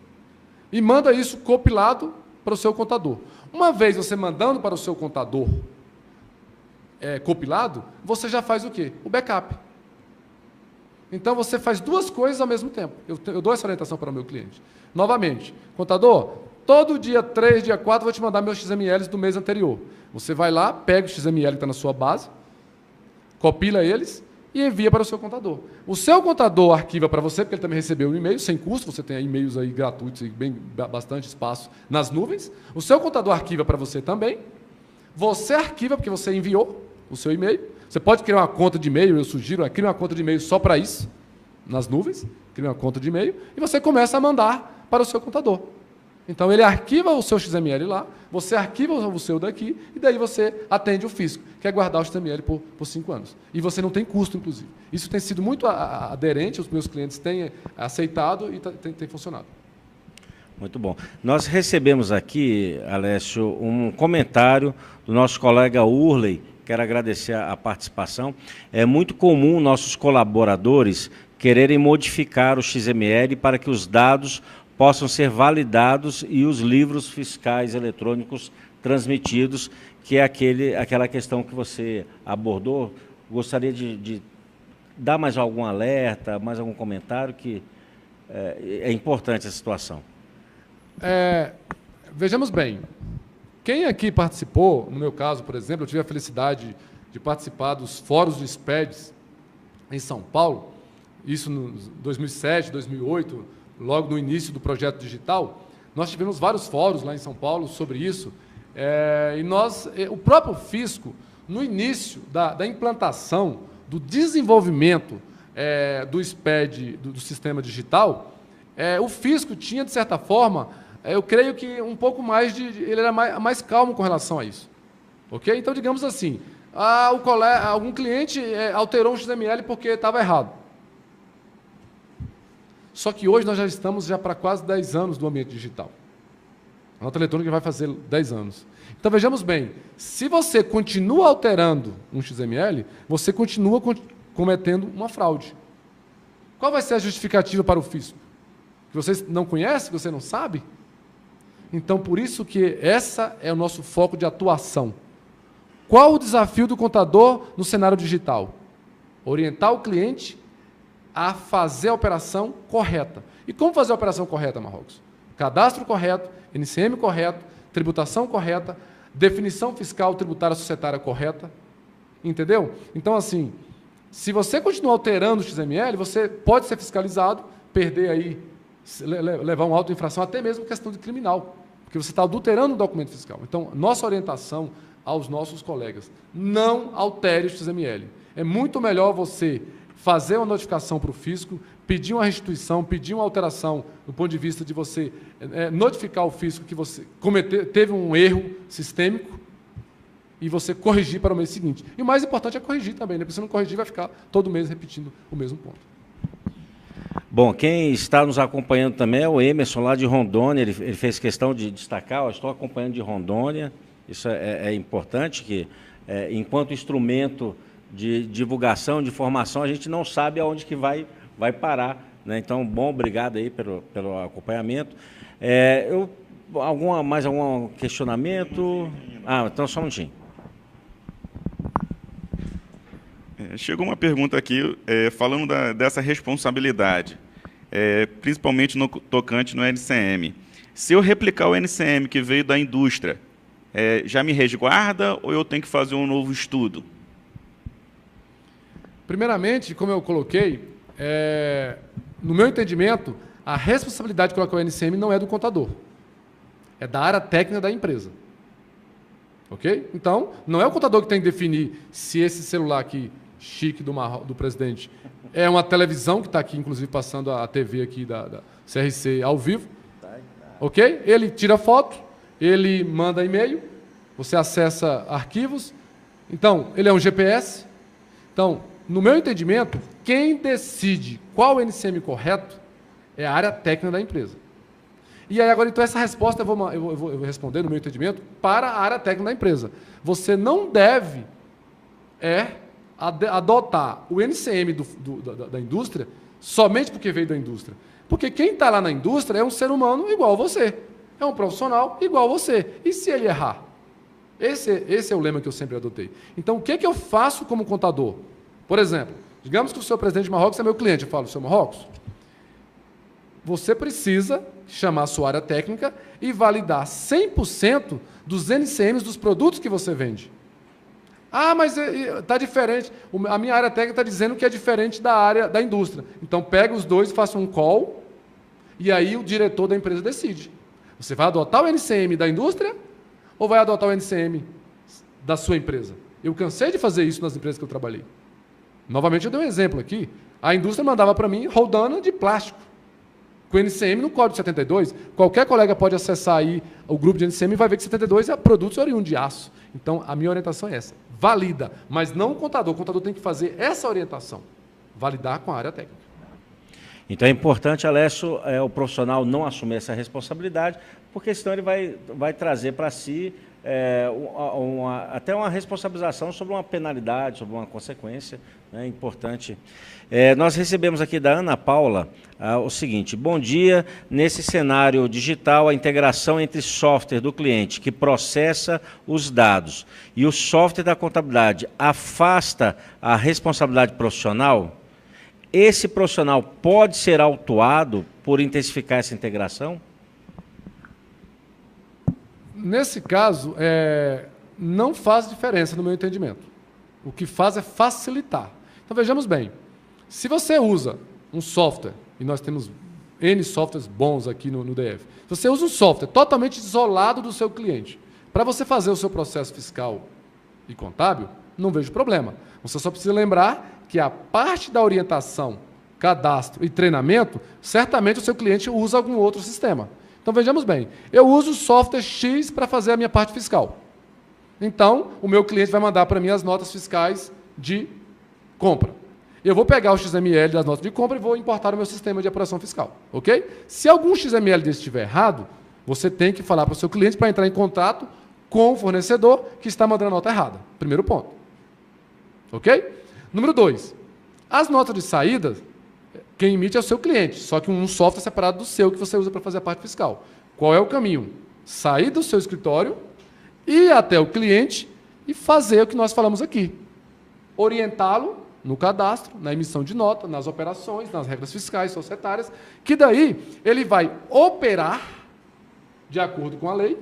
e manda isso compilado para o seu contador. Uma vez você mandando para o seu contador compilado, você já faz o quê? O backup. Então, você faz duas coisas ao mesmo tempo. Eu dou essa orientação para o meu cliente. Novamente, contador, todo dia 3, dia 4, eu vou te mandar meus XMLs do mês anterior. Você vai lá, pega o XML que está na sua base, compila eles e envia para o seu contador. O seu contador arquiva para você, porque ele também recebeu um e-mail, sem custo, você tem e-mails aí gratuitos e bastante espaço nas nuvens. O seu contador arquiva para você também. Você arquiva, porque você enviou o seu e-mail. Você pode criar uma conta de e-mail, eu sugiro, cria uma conta de e-mail só para isso, nas nuvens, cria uma conta de e-mail, e você começa a mandar para o seu contador. Então, ele arquiva o seu XML lá, você arquiva o seu daqui, e daí você atende o fisco, que é guardar o XML por 5 anos. E você não tem custo, inclusive. Isso tem sido muito aderente, os meus clientes têm aceitado e tem funcionado. Muito bom. Nós recebemos aqui, Alessio, um comentário do nosso colega Urley, quero agradecer a participação. É muito comum nossos colaboradores quererem modificar o XML para que os dados possam ser validados e os livros fiscais eletrônicos transmitidos, que é aquela questão que você abordou. Gostaria de dar mais algum alerta, mais algum comentário, que é importante essa situação. Vejamos bem, quem aqui participou, no meu caso, por exemplo, eu tive a felicidade de participar dos fóruns de SPEDs em São Paulo, isso em 2007, 2008, logo no início do projeto digital. Nós tivemos vários fóruns lá em São Paulo sobre isso, e o próprio fisco, no início da implantação, do desenvolvimento do SPED, do sistema digital, o fisco tinha, de certa forma, eu creio que um pouco mais ele era mais calmo com relação a isso. Ok? Então, digamos assim, algum cliente alterou um XML porque estava errado. Só que hoje nós já estamos para quase 10 anos do ambiente digital. A nota eletrônica vai fazer 10 anos. Então, vejamos bem, se você continua alterando um XML, você continua cometendo uma fraude. Qual vai ser a justificativa para o fisco? Que você não conhece, que você não sabe? Então, por isso que esse é o nosso foco de atuação. Qual o desafio do contador no cenário digital? Orientar o cliente a fazer a operação correta. E como fazer a operação correta, Marrocos? Cadastro correto, NCM correto, tributação correta, definição fiscal tributária societária correta. Entendeu? Então, assim, se você continuar alterando o XML, você pode ser fiscalizado, perder aí, levar uma auto-infração, até mesmo questão de criminal, porque você está adulterando o documento fiscal. Então, nossa orientação aos nossos colegas, não altere o XML. É muito melhor você fazer uma notificação para o fisco, pedir uma restituição, pedir uma alteração do ponto de vista de você notificar o fisco que você teve um erro sistêmico e você corrigir para o mês seguinte. E o mais importante é corrigir também, né? Porque se não corrigir, vai ficar todo mês repetindo o mesmo ponto. Bom, quem está nos acompanhando também é o Emerson, lá de Rondônia. Ele fez questão de destacar, estou acompanhando de Rondônia. Isso é importante, que enquanto instrumento de divulgação, de formação, a gente não sabe aonde que vai parar, né? Então, bom, obrigado aí pelo acompanhamento. Mais algum questionamento? Então só um minutinho. Chegou uma pergunta aqui, falando dessa responsabilidade, principalmente no tocante no NCM. Se eu replicar o NCM que veio da indústria, já me resguarda ou eu tenho que fazer um novo estudo? Primeiramente, como eu coloquei, no meu entendimento, a responsabilidade de colocar o NCM não é do contador, é da área técnica da empresa. Ok? Então, não é o contador que tem que definir se esse celular aqui, chique do presidente, é uma televisão, que está aqui, inclusive, passando a TV aqui da CRC ao vivo. Ok? Ele tira foto, ele manda e-mail, você acessa arquivos. Então, ele é um GPS. Então, no meu entendimento, quem decide qual o NCM correto é a área técnica da empresa. E aí, agora, então, essa resposta eu vou responder, no meu entendimento, para a área técnica da empresa. Você não deve adotar o NCM da indústria somente porque veio da indústria. Porque quem está lá na indústria é um ser humano igual a você. É um profissional igual a você. E se ele errar? Esse é o lema que eu sempre adotei. Então, o que eu faço como contador? Por exemplo, digamos que o seu presidente de Marrocos é meu cliente. Eu falo, seu Marrocos, você precisa chamar a sua área técnica e validar 100% dos NCMs dos produtos que você vende. Mas está diferente. A minha área técnica está dizendo que é diferente da área da indústria. Então, pega os dois, faça um call, e aí o diretor da empresa decide. Você vai adotar o NCM da indústria ou vai adotar o NCM da sua empresa? Eu cansei de fazer isso nas empresas que eu trabalhei. Novamente, eu dei um exemplo aqui. A indústria mandava para mim roldana de plástico, com NCM no código 72. Qualquer colega pode acessar aí o grupo de NCM e vai ver que 72 é produtos oriundos de aço. Então, a minha orientação é essa. Valida, mas não o contador. O contador tem que fazer essa orientação. Validar com a área técnica. Então é importante, Alessio, o profissional não assumir essa responsabilidade, porque senão ele vai trazer para si até uma responsabilização sobre uma penalidade, sobre uma consequência, né, importante. Nós recebemos aqui da Ana Paula o seguinte: bom dia, nesse cenário digital, a integração entre software do cliente que processa os dados e o software da contabilidade afasta a responsabilidade profissional? Esse profissional pode ser autuado por intensificar essa integração? Nesse caso, não faz diferença no meu entendimento. O que faz é facilitar. Então, vejamos bem. Se você usa um software, e nós temos N softwares bons aqui no DF, se você usa um software totalmente isolado do seu cliente, para você fazer o seu processo fiscal e contábil, não vejo problema. Você só precisa lembrar que a parte da orientação, cadastro e treinamento, certamente o seu cliente usa algum outro sistema. Então, vejamos bem, eu uso o software X para fazer a minha parte fiscal. Então, o meu cliente vai mandar para mim as notas fiscais de compra. Eu vou pegar o XML das notas de compra e vou importar no meu sistema de apuração fiscal. Ok? Se algum XML desse estiver errado, você tem que falar para o seu cliente para entrar em contato com o fornecedor que está mandando a nota errada. Primeiro ponto. Ok? Número 2. As notas de saída, quem emite é o seu cliente, só que um software separado do seu que você usa para fazer a parte fiscal. Qual é o caminho? Sair do seu escritório, ir até o cliente e fazer o que nós falamos aqui. Orientá-lo no cadastro, na emissão de nota, nas operações, nas regras fiscais, societárias, que daí ele vai operar de acordo com a lei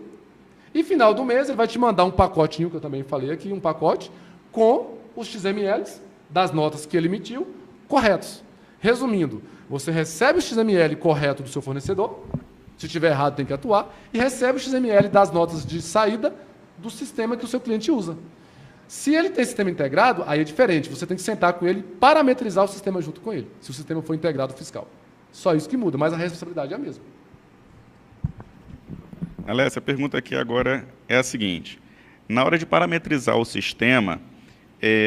e, final do mês, ele vai te mandar um pacotinho, que eu também falei aqui, um pacote, com os XMLs das notas que ele emitiu, corretos. Resumindo, você recebe o XML correto do seu fornecedor, se estiver errado tem que atuar, e recebe o XML das notas de saída do sistema que o seu cliente usa. Se ele tem sistema integrado, aí é diferente, você tem que sentar com ele, parametrizar o sistema junto com ele, se o sistema for integrado fiscal. Só isso que muda, mas a responsabilidade é a mesma. Alessio, a pergunta aqui agora é a seguinte: na hora de parametrizar o sistema,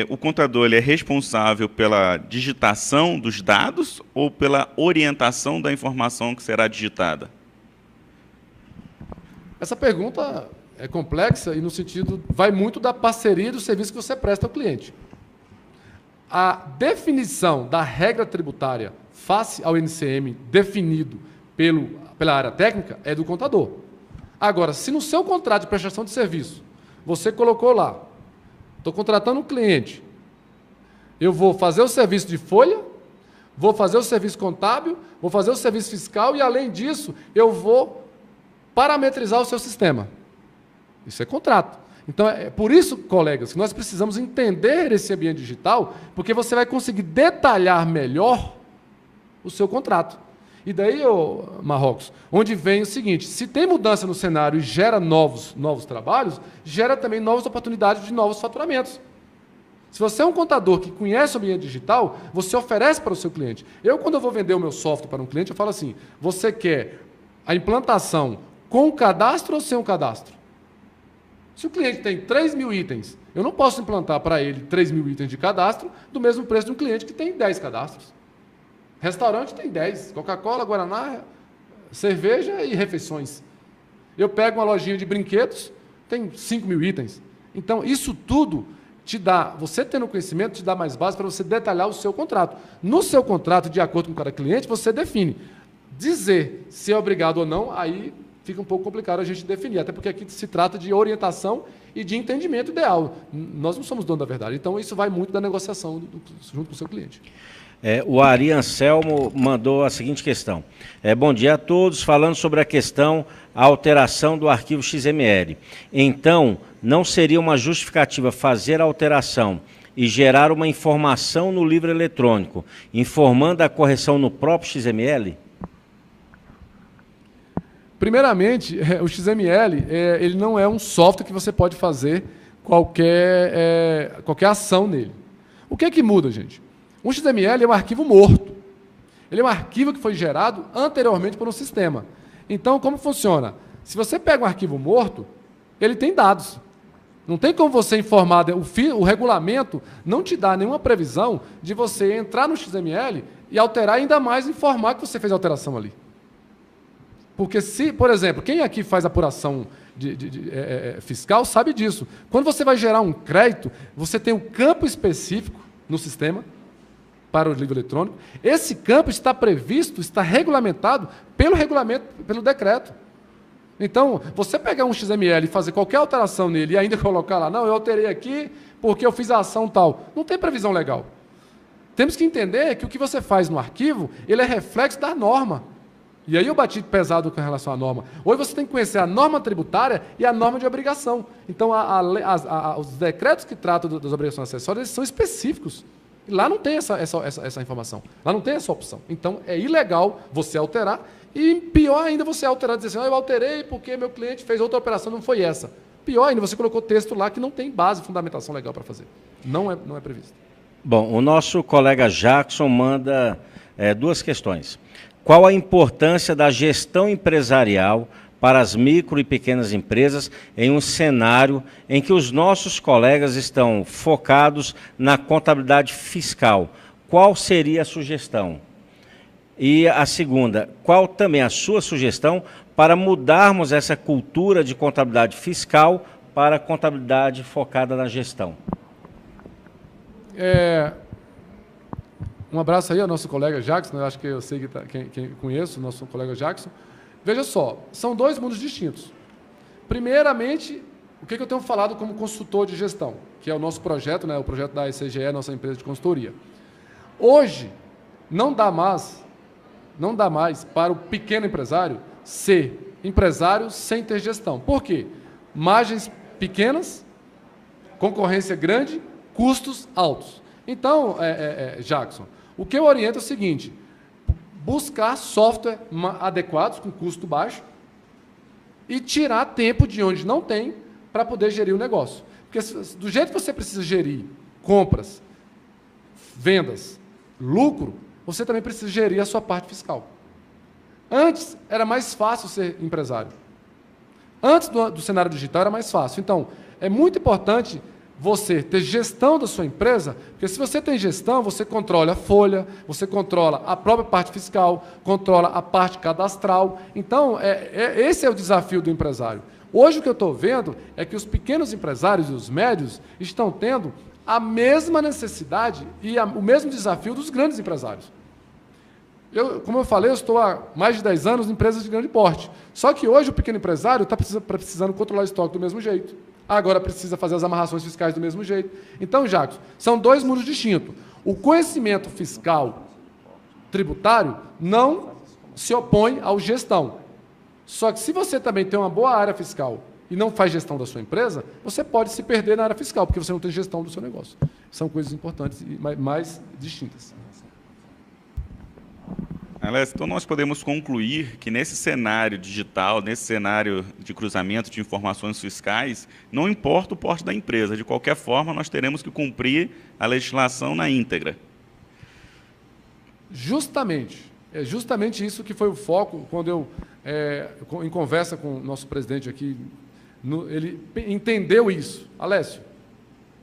o contador ele é responsável pela digitação dos dados ou pela orientação da informação que será digitada? Essa pergunta é complexa e no sentido, vai muito da parceria do serviço que você presta ao cliente. A definição da regra tributária face ao NCM definido pela área técnica é do contador. Agora, se no seu contrato de prestação de serviço você colocou lá: estou contratando um cliente, eu vou fazer o serviço de folha, vou fazer o serviço contábil, vou fazer o serviço fiscal e, além disso, eu vou parametrizar o seu sistema. Isso é contrato. Então, é por isso, colegas, que nós precisamos entender esse ambiente digital, porque você vai conseguir detalhar melhor o seu contrato. E daí, Marrocos, onde vem o seguinte: se tem mudança no cenário e gera novos trabalhos, gera também novas oportunidades de novos faturamentos. Se você é um contador que conhece o ambiente digital, você oferece para o seu cliente. Quando eu vou vender o meu software para um cliente, eu falo assim: você quer a implantação com cadastro ou sem um cadastro? Se o cliente tem 3.000 itens, eu não posso implantar para ele 3.000 itens de cadastro do mesmo preço de um cliente que tem 10 cadastros. Restaurante tem 10, Coca-Cola, Guaraná, cerveja e refeições. Eu pego uma lojinha de brinquedos, tem 5.000 itens. Então, isso tudo te dá, você tendo conhecimento, te dá mais base para você detalhar o seu contrato. No seu contrato, de acordo com cada cliente, você define. Dizer se é obrigado ou não, aí fica um pouco complicado a gente definir, até porque aqui se trata de orientação e de entendimento ideal. Nós não somos donos da verdade, então isso vai muito da negociação junto com o seu cliente. O Ari Anselmo mandou a seguinte questão: bom dia a todos, falando sobre a questão a alteração do arquivo XML. Então, não seria uma justificativa fazer a alteração e gerar uma informação no livro eletrônico, informando a correção no próprio XML? Primeiramente, o XML ele não é um software que você pode fazer qualquer ação nele. O que é que muda, gente? Um XML é um arquivo morto. Ele é um arquivo que foi gerado anteriormente por um sistema. Então, como funciona? Se você pega um arquivo morto, ele tem dados. Não tem como você informar, o regulamento não te dá nenhuma previsão de você entrar no XML e alterar ainda mais, informar que você fez alteração ali. Porque se, por exemplo, quem aqui faz apuração fiscal sabe disso. Quando você vai gerar um crédito, você tem um campo específico no sistema para o livro eletrônico. Esse campo está previsto, está regulamentado pelo regulamento, pelo decreto. Então, você pegar um XML e fazer qualquer alteração nele e ainda colocar lá, não, eu alterei aqui porque eu fiz a ação tal, não tem previsão legal. Temos que entender que o que você faz no arquivo, ele é reflexo da norma. E aí eu bati pesado com relação à norma. Hoje você tem que conhecer a norma tributária e a norma de obrigação. Então, os decretos que tratam das obrigações acessórias, eles são específicos. E lá não tem essa informação. Lá não tem essa opção. Então, é ilegal você alterar. E pior ainda você alterar, dizer assim, eu alterei porque meu cliente fez outra operação, não foi essa. Pior ainda, você colocou texto lá que não tem base, fundamentação legal para fazer. Não é previsto. Bom, o nosso colega Jackson manda duas questões. Qual a importância da gestão empresarial para as micro e pequenas empresas em um cenário em que os nossos colegas estão focados na contabilidade fiscal? Qual seria a sugestão? E a segunda, qual também a sua sugestão para mudarmos essa cultura de contabilidade fiscal para a contabilidade focada na gestão? Um abraço aí ao nosso colega Jackson, eu acho que eu sei quem conheço, o nosso colega Jackson. Veja só, são dois mundos distintos. Primeiramente, o que eu tenho falado como consultor de gestão, que é o nosso projeto, né, o projeto da ECGE, nossa empresa de consultoria. Hoje, não dá mais para o pequeno empresário ser empresário sem ter gestão. Por quê? Margens pequenas, concorrência grande, custos altos. Então, Jackson, o que eu oriento é o seguinte, buscar software adequados, com custo baixo, e tirar tempo de onde não tem para poder gerir o negócio. Porque do jeito que você precisa gerir compras, vendas, lucro, você também precisa gerir a sua parte fiscal. Antes, era mais fácil ser empresário. Antes do cenário digital, era mais fácil. Então, é muito importante você ter gestão da sua empresa, porque se você tem gestão, você controla a folha, você controla a própria parte fiscal, controla a parte cadastral. Então, esse é o desafio do empresário. Hoje, o que eu estou vendo é que os pequenos empresários e os médios estão tendo a mesma necessidade e o mesmo desafio dos grandes empresários. Como eu falei, eu estou há mais de 10 anos em empresas de grande porte. Só que hoje o pequeno empresário está precisando controlar o estoque do mesmo jeito. Agora precisa fazer as amarrações fiscais do mesmo jeito. Então, Jacques, são dois mundos distintos. O conhecimento fiscal tributário não se opõe ao gestão. Só que se você também tem uma boa área fiscal e não faz gestão da sua empresa, você pode se perder na área fiscal, porque você não tem gestão do seu negócio. São coisas importantes e mais distintas. Alessio, então nós podemos concluir que nesse cenário digital, nesse cenário de cruzamento de informações fiscais, não importa o porte da empresa, de qualquer forma nós teremos que cumprir a legislação na íntegra. Justamente. É justamente isso que foi o foco quando eu, em conversa com o nosso presidente aqui, ele entendeu isso. Alessio,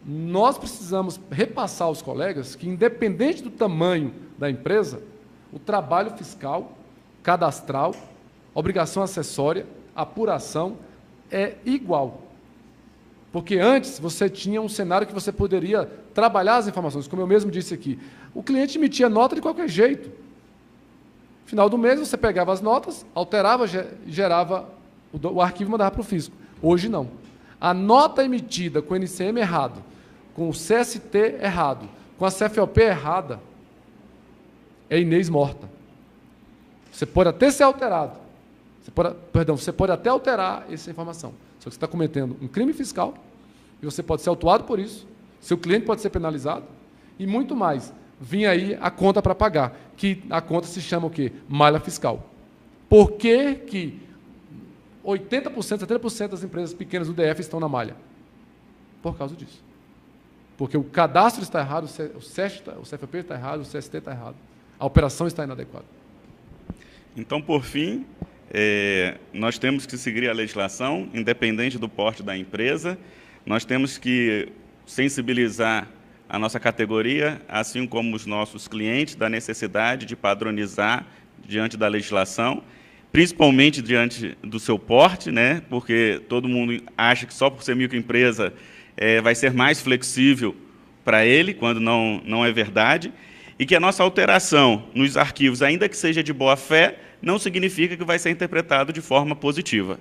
nós precisamos repassar aos colegas que, independente do tamanho da empresa, o trabalho fiscal, cadastral, obrigação acessória, apuração é igual. Porque antes você tinha um cenário que você poderia trabalhar as informações, como eu mesmo disse aqui. O cliente emitia nota de qualquer jeito. No final do mês você pegava as notas, alterava, gerava o arquivo e mandava para o fisco. Hoje não. A nota emitida com o NCM errado, com o CST errado, com a CFOP errada, é Inês morta. Você pode até ser alterado. Você pode até alterar essa informação. Só que você está cometendo um crime fiscal e você pode ser autuado por isso. Seu cliente pode ser penalizado e muito mais. Vinha aí a conta para pagar, que a conta se chama o quê? Malha fiscal. Por que 80%, 70% das empresas pequenas do DF estão na malha? Por causa disso. Porque o cadastro está errado, o CFP está errado, o CST está errado. A operação está inadequada. Então, por fim, nós temos que seguir a legislação, independente do porte da empresa. nós temos que sensibilizar a nossa categoria, assim como os nossos clientes, da necessidade de padronizar diante da legislação, principalmente diante do seu porte, né? Porque todo mundo acha que só por ser microempresa vai ser mais flexível para ele, quando não é verdade, e que a nossa alteração nos arquivos, ainda que seja de boa-fé, não significa que vai ser interpretado de forma positiva.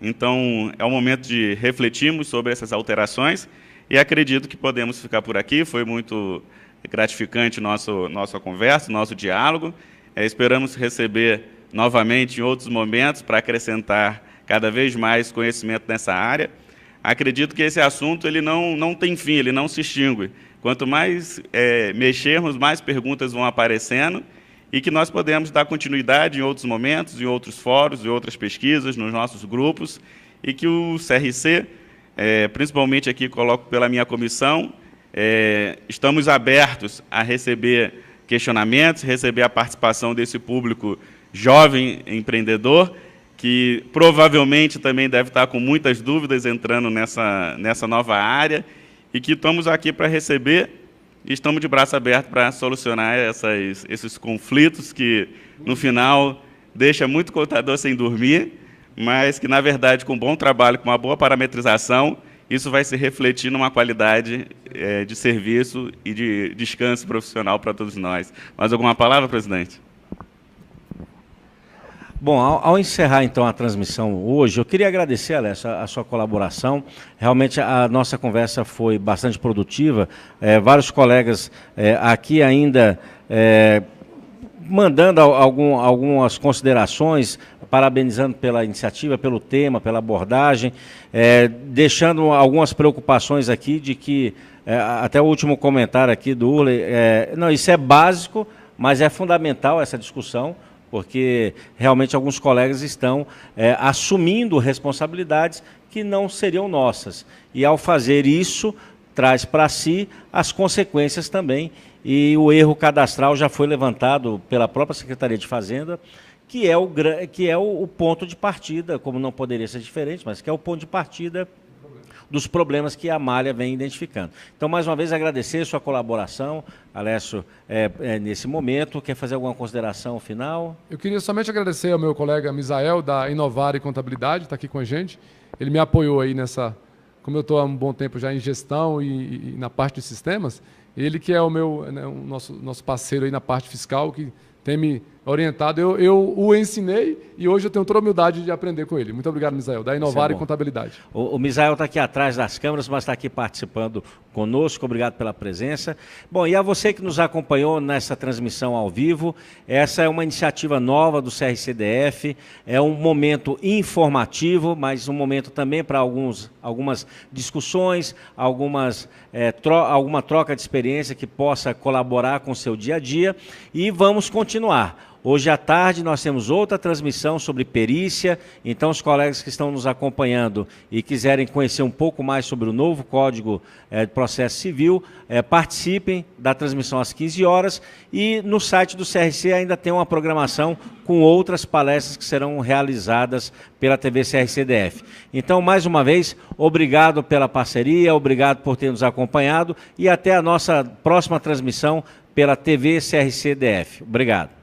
Então, é o momento de refletirmos sobre essas alterações e acredito que podemos ficar por aqui. Foi muito gratificante nossa conversa, nosso diálogo. Esperamos receber novamente em outros momentos para acrescentar cada vez mais conhecimento nessa área. Acredito que esse assunto ele não tem fim, ele não se extingue. Quanto mais mexermos, mais perguntas vão aparecendo e que nós podemos dar continuidade em outros momentos, em outros fóruns, em outras pesquisas, nos nossos grupos, e que o CRC, principalmente aqui coloco pela minha comissão, estamos abertos a receber questionamentos, receber a participação desse público jovem empreendedor, que provavelmente também deve estar com muitas dúvidas entrando nessa nova área, e que estamos aqui para receber e estamos de braço aberto para solucionar esses conflitos que, no final, deixa muito contador sem dormir, mas que, na verdade, com um bom trabalho, com uma boa parametrização, isso vai se refletir numa qualidade de serviço e de descanso profissional para todos nós. Mais alguma palavra, presidente? Bom, ao encerrar, então, a transmissão hoje, eu queria agradecer, Alessio, a sua colaboração. Realmente, a nossa conversa foi bastante produtiva. Vários colegas aqui ainda mandando algumas considerações, parabenizando pela iniciativa, pelo tema, pela abordagem, deixando algumas preocupações aqui de que, até o último comentário aqui do Urley, não, isso é básico, mas é fundamental essa discussão, porque realmente alguns colegas estão assumindo responsabilidades que não seriam nossas. E, ao fazer isso, traz para si as consequências também. E o erro cadastral já foi levantado pela própria Secretaria de Fazenda, que é o ponto de partida, como não poderia ser diferente, mas que é o ponto de partida dos problemas que a Malha vem identificando. Então, mais uma vez, agradecer a sua colaboração, Alessio, nesse momento. Quer fazer alguma consideração final? Eu queria somente agradecer ao meu colega Misael, da Inovar e Contabilidade, está aqui com a gente. Ele me apoiou aí nessa... Como eu estou há um bom tempo já em gestão e na parte de sistemas, ele que é o nosso parceiro aí na parte fiscal, que tem me orientado. Eu o ensinei e hoje eu tenho toda a humildade de aprender com ele. Muito obrigado, Misael, da Inovar e Contabilidade. O Misael está aqui atrás das câmeras, mas está aqui participando conosco. Obrigado pela presença. Bom, e a você que nos acompanhou nessa transmissão ao vivo, essa é uma iniciativa nova do CRCDF, é um momento informativo, mas um momento também para algumas discussões, alguma troca de experiência que possa colaborar com o seu dia a dia, e vamos continuar. Hoje à tarde nós temos outra transmissão sobre perícia, então os colegas que estão nos acompanhando e quiserem conhecer um pouco mais sobre o novo Código de Processo Civil, participem da transmissão às 15 horas, e no site do CRC ainda tem uma programação com outras palestras que serão realizadas pela TV CRCDF. Então, mais uma vez, obrigado pela parceria, obrigado por ter nos acompanhado, e até a nossa próxima transmissão pela TV CRCDF. Obrigado.